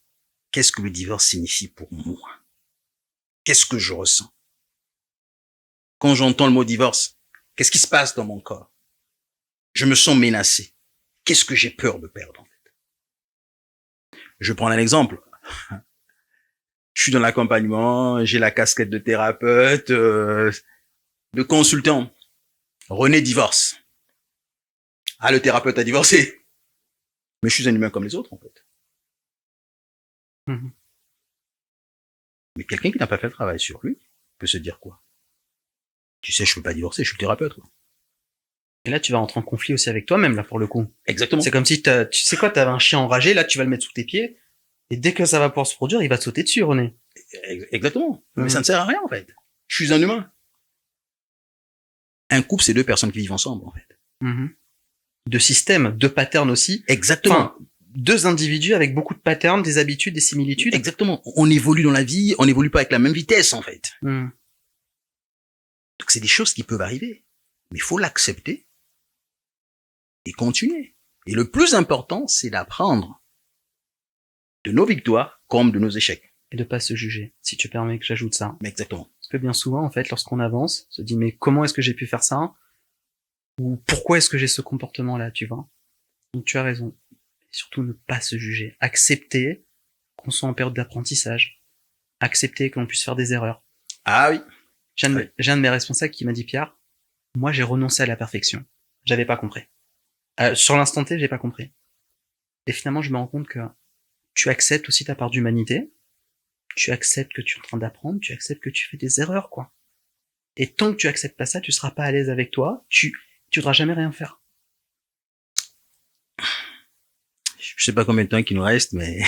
Qu'est-ce que le divorce signifie pour moi? Qu'est-ce que je ressens? Quand j'entends le mot divorce, qu'est-ce qui se passe dans mon corps? Je me sens menacé. Qu'est-ce que j'ai peur de perdre, en fait? Je prends un exemple. Je suis dans l'accompagnement, j'ai la casquette de thérapeute, de consultant. René divorce. Ah, le thérapeute a divorcé. Mais je suis un humain comme les autres, en fait. Mhm. Mais quelqu'un qui n'a pas fait le travail sur lui peut se dire quoi? Tu sais, je peux pas divorcer, je suis le thérapeute, quoi. Et là, tu vas rentrer en conflit aussi avec toi-même, là, pour le coup. Exactement. C'est comme si tu sais quoi, t'avais un chien enragé, là, tu vas le mettre sous tes pieds, et dès que ça va pouvoir se produire, il va te sauter dessus, René. Exactement. Mhm. Mais ça ne sert à rien, en fait. Je suis un humain. Un couple, c'est deux personnes qui vivent ensemble, en fait. Mhm. De système, de patterns aussi. Exactement. Enfin, deux individus avec beaucoup de patterns, des habitudes, des similitudes. Exactement. On évolue dans la vie, on n'évolue pas avec la même vitesse, en fait. Mhm. Donc, c'est des choses qui peuvent arriver. Mais il faut l'accepter et continuer. Et le plus important, c'est d'apprendre de nos victoires comme de nos échecs. Et de pas se juger, si tu permets que j'ajoute ça. Mais exactement. Parce que bien souvent, en fait, lorsqu'on avance, on se dit, mais comment est-ce que j'ai pu faire ça? Ou pourquoi est-ce que j'ai ce comportement-là, tu vois? Donc tu as raison. Et surtout, ne pas se juger. Accepter qu'on soit en période d'apprentissage. Accepter que l'on puisse faire des erreurs. Ah oui. J'ai un de mes responsables qui m'a dit, Pierre, moi j'ai renoncé à la perfection. J'avais pas compris. Sur l'instant T, j'ai pas compris. Et finalement, je me rends compte que tu acceptes aussi ta part d'humanité. Tu acceptes que tu es en train d'apprendre. Tu acceptes que tu fais des erreurs, quoi. Et tant que tu acceptes pas ça, tu seras pas à l'aise avec toi. Tu voudras jamais rien faire. Je sais pas combien de temps qu'il nous reste, mais...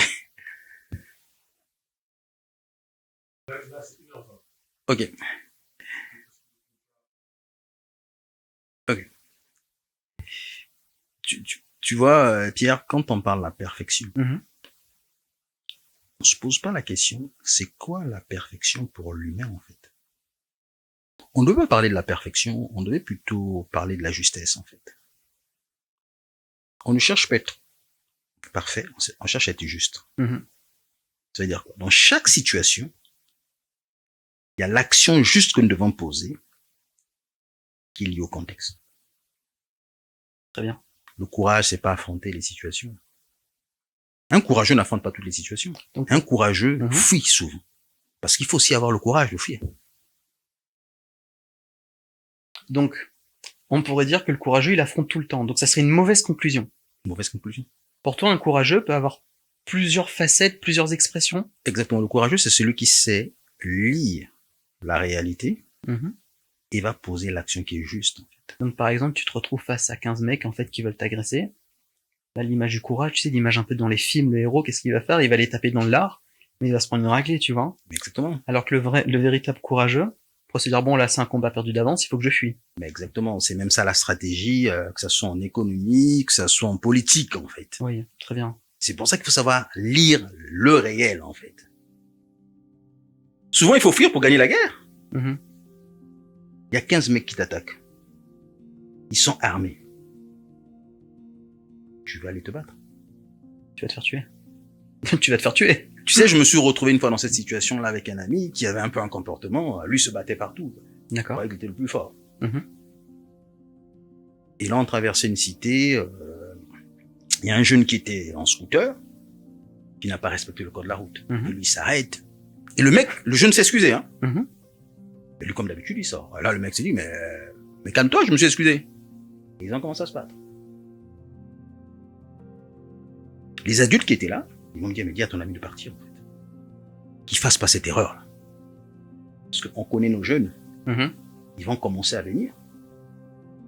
Ok. Ok. Tu vois, Pierre, quand on parle de la perfection, on se pose pas la question, c'est quoi la perfection pour l'humain, en fait? On ne devait pas parler de la perfection, on devait plutôt parler de la justesse, en fait. On ne cherche pas à être parfait, on cherche à être juste. Ça veut dire quoi? Dans chaque situation, il y a l'action juste que nous devons poser qui est liée au contexte. Très bien. Le courage, c'est pas affronter les situations. Un courageux n'affronte pas toutes les situations. Donc, un courageux fuit souvent. Parce qu'il faut aussi avoir le courage de fuir. Donc, on pourrait dire que le courageux, il affronte tout le temps. Donc ça serait une mauvaise conclusion. Une mauvaise conclusion. Pour toi, un courageux peut avoir plusieurs facettes, plusieurs expressions. Exactement. Le courageux, c'est celui qui sait lire la réalité et va poser l'action qui est juste, en fait. Donc par exemple, tu te retrouves face à 15 mecs, en fait, qui veulent t'agresser. Là, l'image du courage, tu sais, l'image un peu dans les films, le héros, qu'est-ce qu'il va faire? Il va les taper dans le lard, mais il va se prendre une raclée, tu vois. Exactement. Alors que le véritable courageux, pour se dire, bon, là, c'est un combat perdu d'avance, il faut que je fuis. Mais exactement. C'est même ça la stratégie, que ça soit en économie, que ça soit en politique, en fait. Oui, très bien. C'est pour ça qu'il faut savoir lire le réel, en fait. Souvent, il faut fuir pour gagner la guerre. Il y a 15 mecs qui t'attaquent. Ils sont armés. Tu vas aller te battre. Tu vas te faire tuer. Tu vas te faire tuer. Tu sais, je me suis retrouvé une fois dans cette situation-là avec un ami qui avait un peu un comportement, lui se battait partout. D'accord. Il était le plus fort. Et là, on traversait une cité, il y a un jeune qui était en scooter, qui n'a pas respecté le code de la route. Et lui, il s'arrête. Et le mec, le jeune s'excusait, hein. Et lui, comme d'habitude, il sort. Et là, le mec s'est dit, mais calme-toi, je me suis excusé. Et ils ont commencé à se battre. Les adultes qui étaient là, ils m'ont dit, mais dis à ton ami de partir, en fait. Qu'il fasse pas cette erreur-là. Parce qu'on connaît nos jeunes. Ils vont commencer à venir.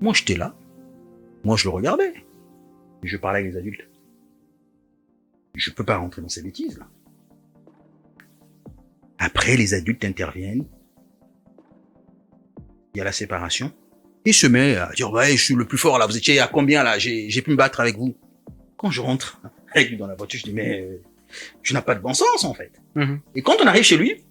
Moi, j'étais là. Moi, je le regardais. Je parlais avec les adultes. Je peux pas rentrer dans ces bêtises-là. Après, les adultes interviennent. Il y a la séparation. Il se met à dire, ouais, je suis le plus fort là, vous étiez à combien là? J'ai pu me battre avec vous. Quand je rentre avec lui dans la voiture, je dis, mais tu n'as pas de bon sens en fait. Et quand on arrive chez lui,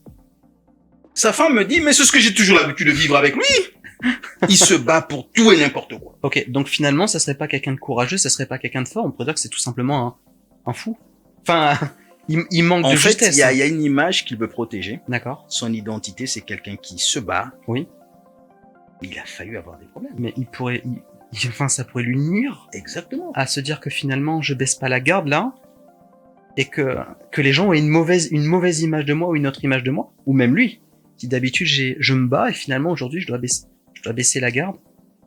sa femme me dit, mais c'est ce que j'ai toujours l'habitude de vivre avec lui. Il se bat pour tout et n'importe quoi. Ok, donc finalement, ça serait pas quelqu'un de courageux, ça serait pas quelqu'un de fort, on pourrait dire que c'est tout simplement un fou. Enfin, il manque de justesse. En fait, il y a une image qu'il veut protéger. D'accord. Son identité, c'est quelqu'un qui se bat. Oui. Il a failli avoir des problèmes. Mais enfin, ça pourrait lui nuire. Exactement. À se dire que finalement, je baisse pas la garde là. et que les gens aient une mauvaise image de moi ou une autre image de moi, ou même lui. Si d'habitude je me bats et finalement aujourd'hui je dois baisser la garde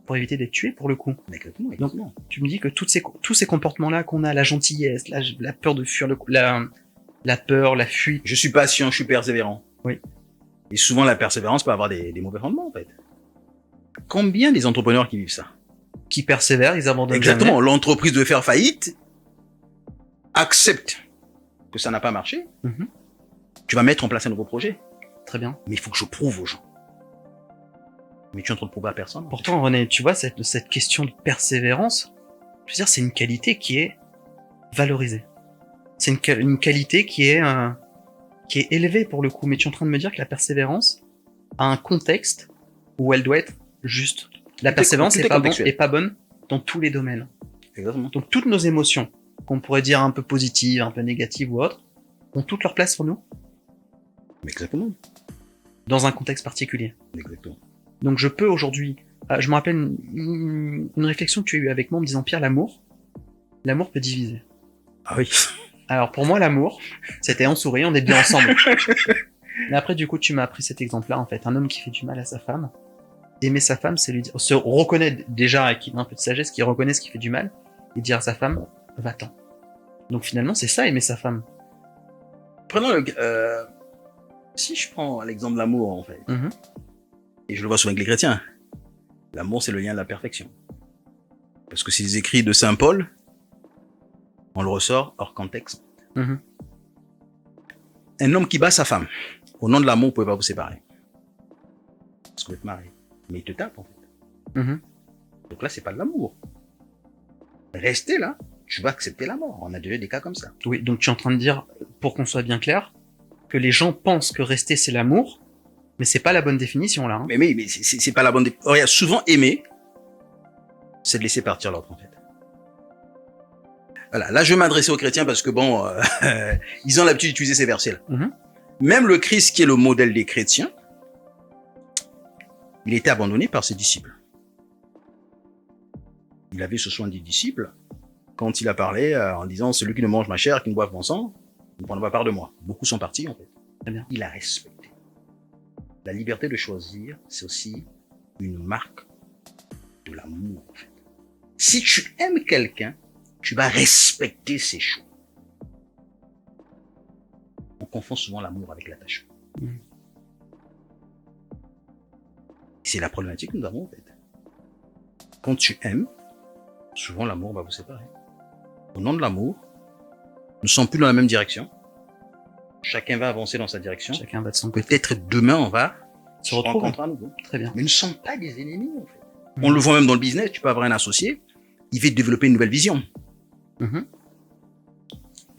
pour éviter d'être tué pour le coup. Exactement. Donc tu me dis que tous ces comportements-là qu'on a, la gentillesse, la peur de fuir la peur, la fuite. Je suis patient, je suis persévérant. Oui. Et souvent la persévérance peut avoir des mauvais fondements en fait. Combien des entrepreneurs qui vivent ça? Qui persévèrent, ils abandonnent Exactement. jamais. L'entreprise doit faire faillite, accepte que ça n'a pas marché. Mm-hmm. Tu vas mettre en place un nouveau projet. Très bien. Mais il faut que je prouve aux gens. Mais tu es en train de prouver à personne. Pourtant, René, tu vois, cette question de persévérance, je veux dire, c'est une qualité qui est valorisée. C'est une qualité qui est élevée pour le coup. Mais tu es en train de me dire que la persévérance a un contexte où elle doit être juste. La persévérance est pas bonne dans tous les domaines. Exactement. Donc toutes nos émotions, qu'on pourrait dire un peu positives, un peu négatives ou autres, ont toute leur place pour nous. Exactement. Dans un contexte particulier. Exactement. Donc je peux aujourd'hui... je me rappelle une réflexion que tu as eue avec moi en me disant, Pierre, l'amour peut diviser. Ah oui. Alors pour moi, l'amour, c'était on sourit, on est bien ensemble. Mais après, du coup, tu m'as appris cet exemple-là, en fait. Un homme qui fait du mal à sa femme. Aimer sa femme, c'est lui dire... Se reconnaître déjà, avec un peu de sagesse, qui reconnaît ce qui fait du mal, et dire à sa femme, va-t'en. Donc finalement, c'est ça, aimer sa femme. Prenons si je prends l'exemple de l'amour, en fait, et je le vois souvent avec les chrétiens, l'amour, c'est le lien de la perfection. Parce que c'est les écrits de Saint Paul, on le ressort hors contexte. Un homme qui bat sa femme, au nom de l'amour, vous pouvez pas vous séparer. Parce que vous êtes mariés. Mais il te tape, en fait. Donc là, c'est pas de l'amour. Rester là, tu vas accepter la mort. On a déjà des cas comme ça. Oui, donc tu es en train de dire, pour qu'on soit bien clair, que les gens pensent que rester, c'est l'amour, mais c'est pas la bonne définition, là. Hein. Mais c'est pas la bonne définition. Regarde, souvent, aimer, c'est de laisser partir l'autre, en fait. Voilà, là, je vais m'adresser aux chrétiens parce que, bon, ils ont l'habitude d'utiliser ces versets-là. Même le Christ, qui est le modèle des chrétiens, il était abandonné par ses disciples. Il avait ce soin des disciples quand il a parlé en disant « Celui qui ne mange ma chair, qui ne boive mon sang, ne prendra pas part de moi. » Beaucoup sont partis, en fait. Très bien. Il a respecté. La liberté de choisir, c'est aussi une marque de l'amour, en fait. Si tu aimes quelqu'un, tu vas respecter ses choix. On confond souvent l'amour avec l'attachement. C'est la problématique que nous avons, en fait. Quand tu aimes, souvent l'amour va vous séparer. Au nom de l'amour, nous ne sommes plus dans la même direction. Chacun va avancer dans sa direction. Chacun va de son côté. Peut-être demain, on va se retrouver à nouveau. Très bien. Mais nous ne sommes pas des ennemis, en fait. On le voit même dans le business. Tu peux avoir un associé, il veut développer une nouvelle vision. Mais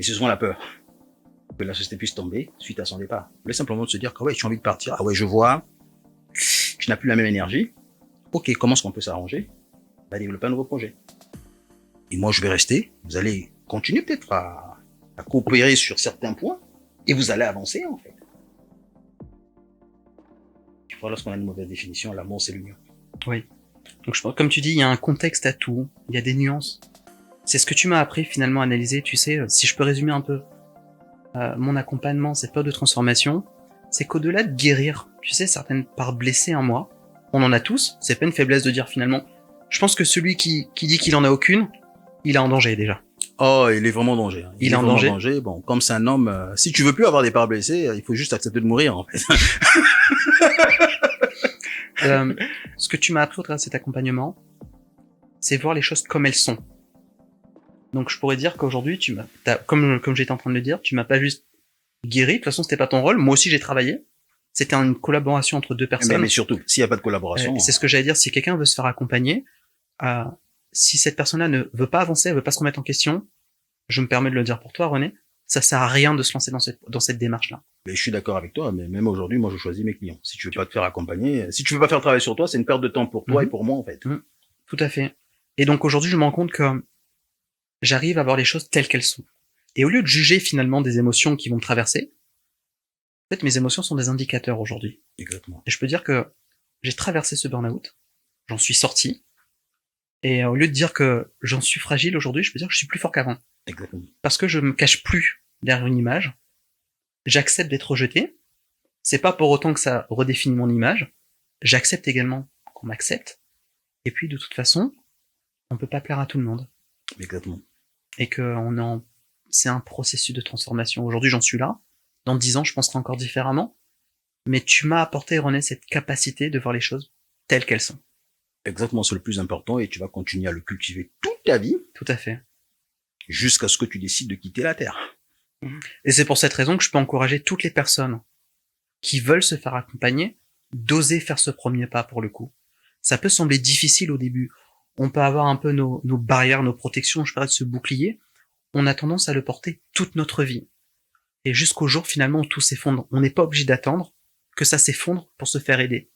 c'est souvent la peur que la société puisse tomber suite à son départ. Mais simplement de se dire que ouais, tu as envie de partir. Ah ouais, je vois. Tu n'as plus la même énergie. Ok, comment est-ce qu'on peut s'arranger? Va développer un nouveau projet. Et moi, je vais rester. Vous allez continuer peut-être à coopérer sur certains points et vous allez avancer, en fait. Tu vois, lorsqu'on a une mauvaise définition, l'amour, c'est l'union. Oui. Donc, je pense, comme tu dis, il y a un contexte à tout. Il y a des nuances. C'est ce que tu m'as appris finalement à analyser. Tu sais, si je peux résumer un peu mon accompagnement, cette période de transformation, c'est qu'au-delà de guérir, tu sais, certaines parts blessées en moi, on en a tous. C'est pas une faiblesse de dire finalement. Je pense que celui qui dit qu'il en a aucune, il est en danger déjà. Oh, il est vraiment en danger. Il est en danger. Bon, comme c'est un homme, si tu veux plus avoir des parts blessées, il faut juste accepter de mourir, en fait. Ce que tu m'as appris au travers de cet accompagnement, c'est voir les choses comme elles sont. Donc je pourrais dire qu'aujourd'hui, comme j'étais en train de le dire, tu m'as pas juste guéri. De toute façon, c'était pas ton rôle. Moi aussi, j'ai travaillé. C'était une collaboration entre deux personnes. Mais surtout, s'il n'y a pas de collaboration. C'est ce que j'allais dire. Si quelqu'un veut se faire accompagner, si cette personne-là ne veut pas avancer, elle veut pas se remettre en question, je me permets de le dire pour toi, René, ça sert à rien de se lancer dans cette démarche-là. Mais je suis d'accord avec toi, mais même aujourd'hui, moi, je choisis mes clients. Si tu veux pas te faire accompagner, si tu veux pas faire le travail sur toi, c'est une perte de temps pour toi et pour moi, en fait. Tout à fait. Et donc aujourd'hui, je me rends compte que j'arrive à voir les choses telles qu'elles sont. Et au lieu de juger finalement des émotions qui vont me traverser, en fait, mes émotions sont des indicateurs aujourd'hui. Exactement. Et je peux dire que j'ai traversé ce burn-out, j'en suis sorti, et au lieu de dire que j'en suis fragile aujourd'hui, je peux dire que je suis plus fort qu'avant. Exactement. Parce que je me cache plus derrière une image. J'accepte d'être rejeté. C'est pas pour autant que ça redéfinit mon image. J'accepte également qu'on m'accepte. Et puis, de toute façon, on peut pas plaire à tout le monde. Exactement. Et que c'est un processus de transformation. Aujourd'hui, j'en suis là. Dans 10 ans, je penserai encore différemment. Mais tu m'as apporté, René, cette capacité de voir les choses telles qu'elles sont. Exactement, c'est le plus important et tu vas continuer à le cultiver toute ta vie. Tout à fait. Jusqu'à ce que tu décides de quitter la Terre. Et c'est pour cette raison que je peux encourager toutes les personnes qui veulent se faire accompagner d'oser faire ce premier pas pour le coup. Ça peut sembler difficile au début. On peut avoir un peu nos barrières, nos protections, je parlais de ce bouclier. On a tendance à le porter toute notre vie. Et jusqu'au jour finalement où tout s'effondre. On n'est pas obligé d'attendre que ça s'effondre pour se faire aider.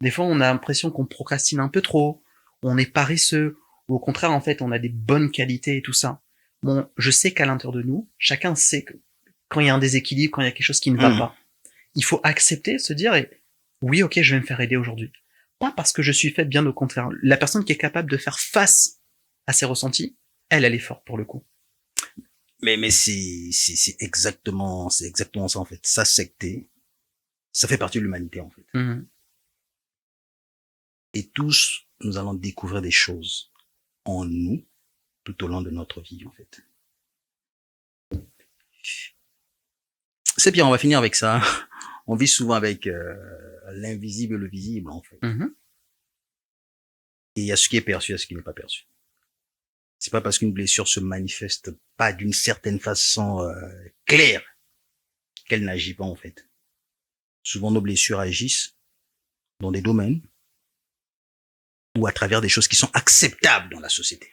Des fois, on a l'impression qu'on procrastine un peu trop, on est paresseux, ou au contraire, en fait, on a des bonnes qualités et tout ça. Bon, je sais qu'à l'intérieur de nous, chacun sait que quand il y a un déséquilibre, quand il y a quelque chose qui ne va pas, il faut accepter, se dire, oui, ok, je vais me faire aider aujourd'hui. Pas parce que je suis fait, bien au contraire. La personne qui est capable de faire face à ses ressentis, elle est forte pour le coup. Mais c'est exactement ça en fait. S'accepter, ça fait partie de l'humanité en fait. Et tous, nous allons découvrir des choses en nous tout au long de notre vie, en fait. C'est bien, on va finir avec ça. On vit souvent avec l'invisible et le visible, en fait. Et il y a ce qui est perçu et ce qui n'est pas perçu. C'est pas parce qu'une blessure se manifeste pas d'une certaine façon claire qu'elle n'agit pas, en fait. Souvent, nos blessures agissent dans des domaines ou à travers des choses qui sont acceptables dans la société.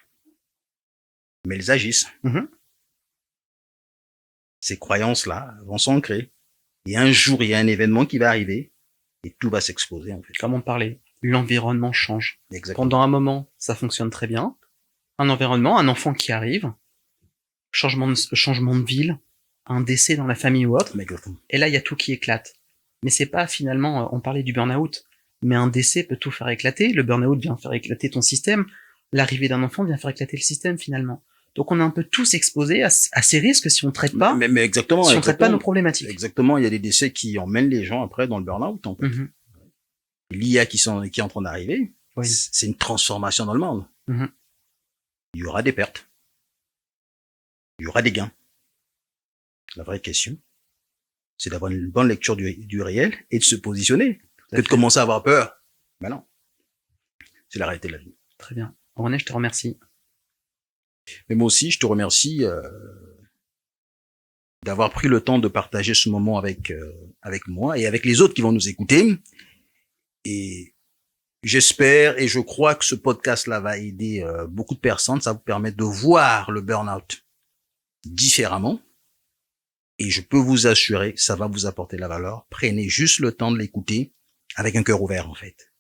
Mais elles agissent. Ces croyances-là vont s'ancrer. Et un jour, il y a un événement qui va arriver et tout va s'exploser, en fait. Comme on parlait, l'environnement change. Exactement. Pendant un moment, ça fonctionne très bien. Un environnement, un enfant qui arrive, changement de ville, un décès dans la famille ou autre. Exactement. Et là, il y a tout qui éclate. Mais c'est pas finalement, on parlait du burn-out, mais un décès peut tout faire éclater. Le burn-out vient faire éclater ton système. L'arrivée d'un enfant vient faire éclater le système finalement. Donc on est un peu tous exposés à ces risques si on traite pas. Mais exactement. Si on traite pas nos problématiques. Exactement. Il y a des décès qui emmènent les gens après dans le burn-out. En fait. L'IA qui est en train d'arriver, c'est une transformation dans le monde. Il y aura des pertes. Il y aura des gains. La vraie question, c'est d'avoir une bonne lecture du réel et de se positionner. Que de commencer à avoir peur. Ben non. C'est la réalité de la vie. Très bien. René, je te remercie. Mais moi aussi, je te remercie d'avoir pris le temps de partager ce moment avec moi et avec les autres qui vont nous écouter. Et j'espère et je crois que ce podcast-là va aider beaucoup de personnes. Ça vous permet de voir le burn-out différemment. Et je peux vous assurer que ça va vous apporter la valeur. Prenez juste le temps de l'écouter avec un cœur ouvert, en fait.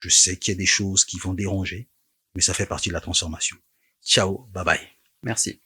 Je sais qu'il y a des choses qui vont déranger, mais ça fait partie de la transformation. Ciao, bye bye. Merci.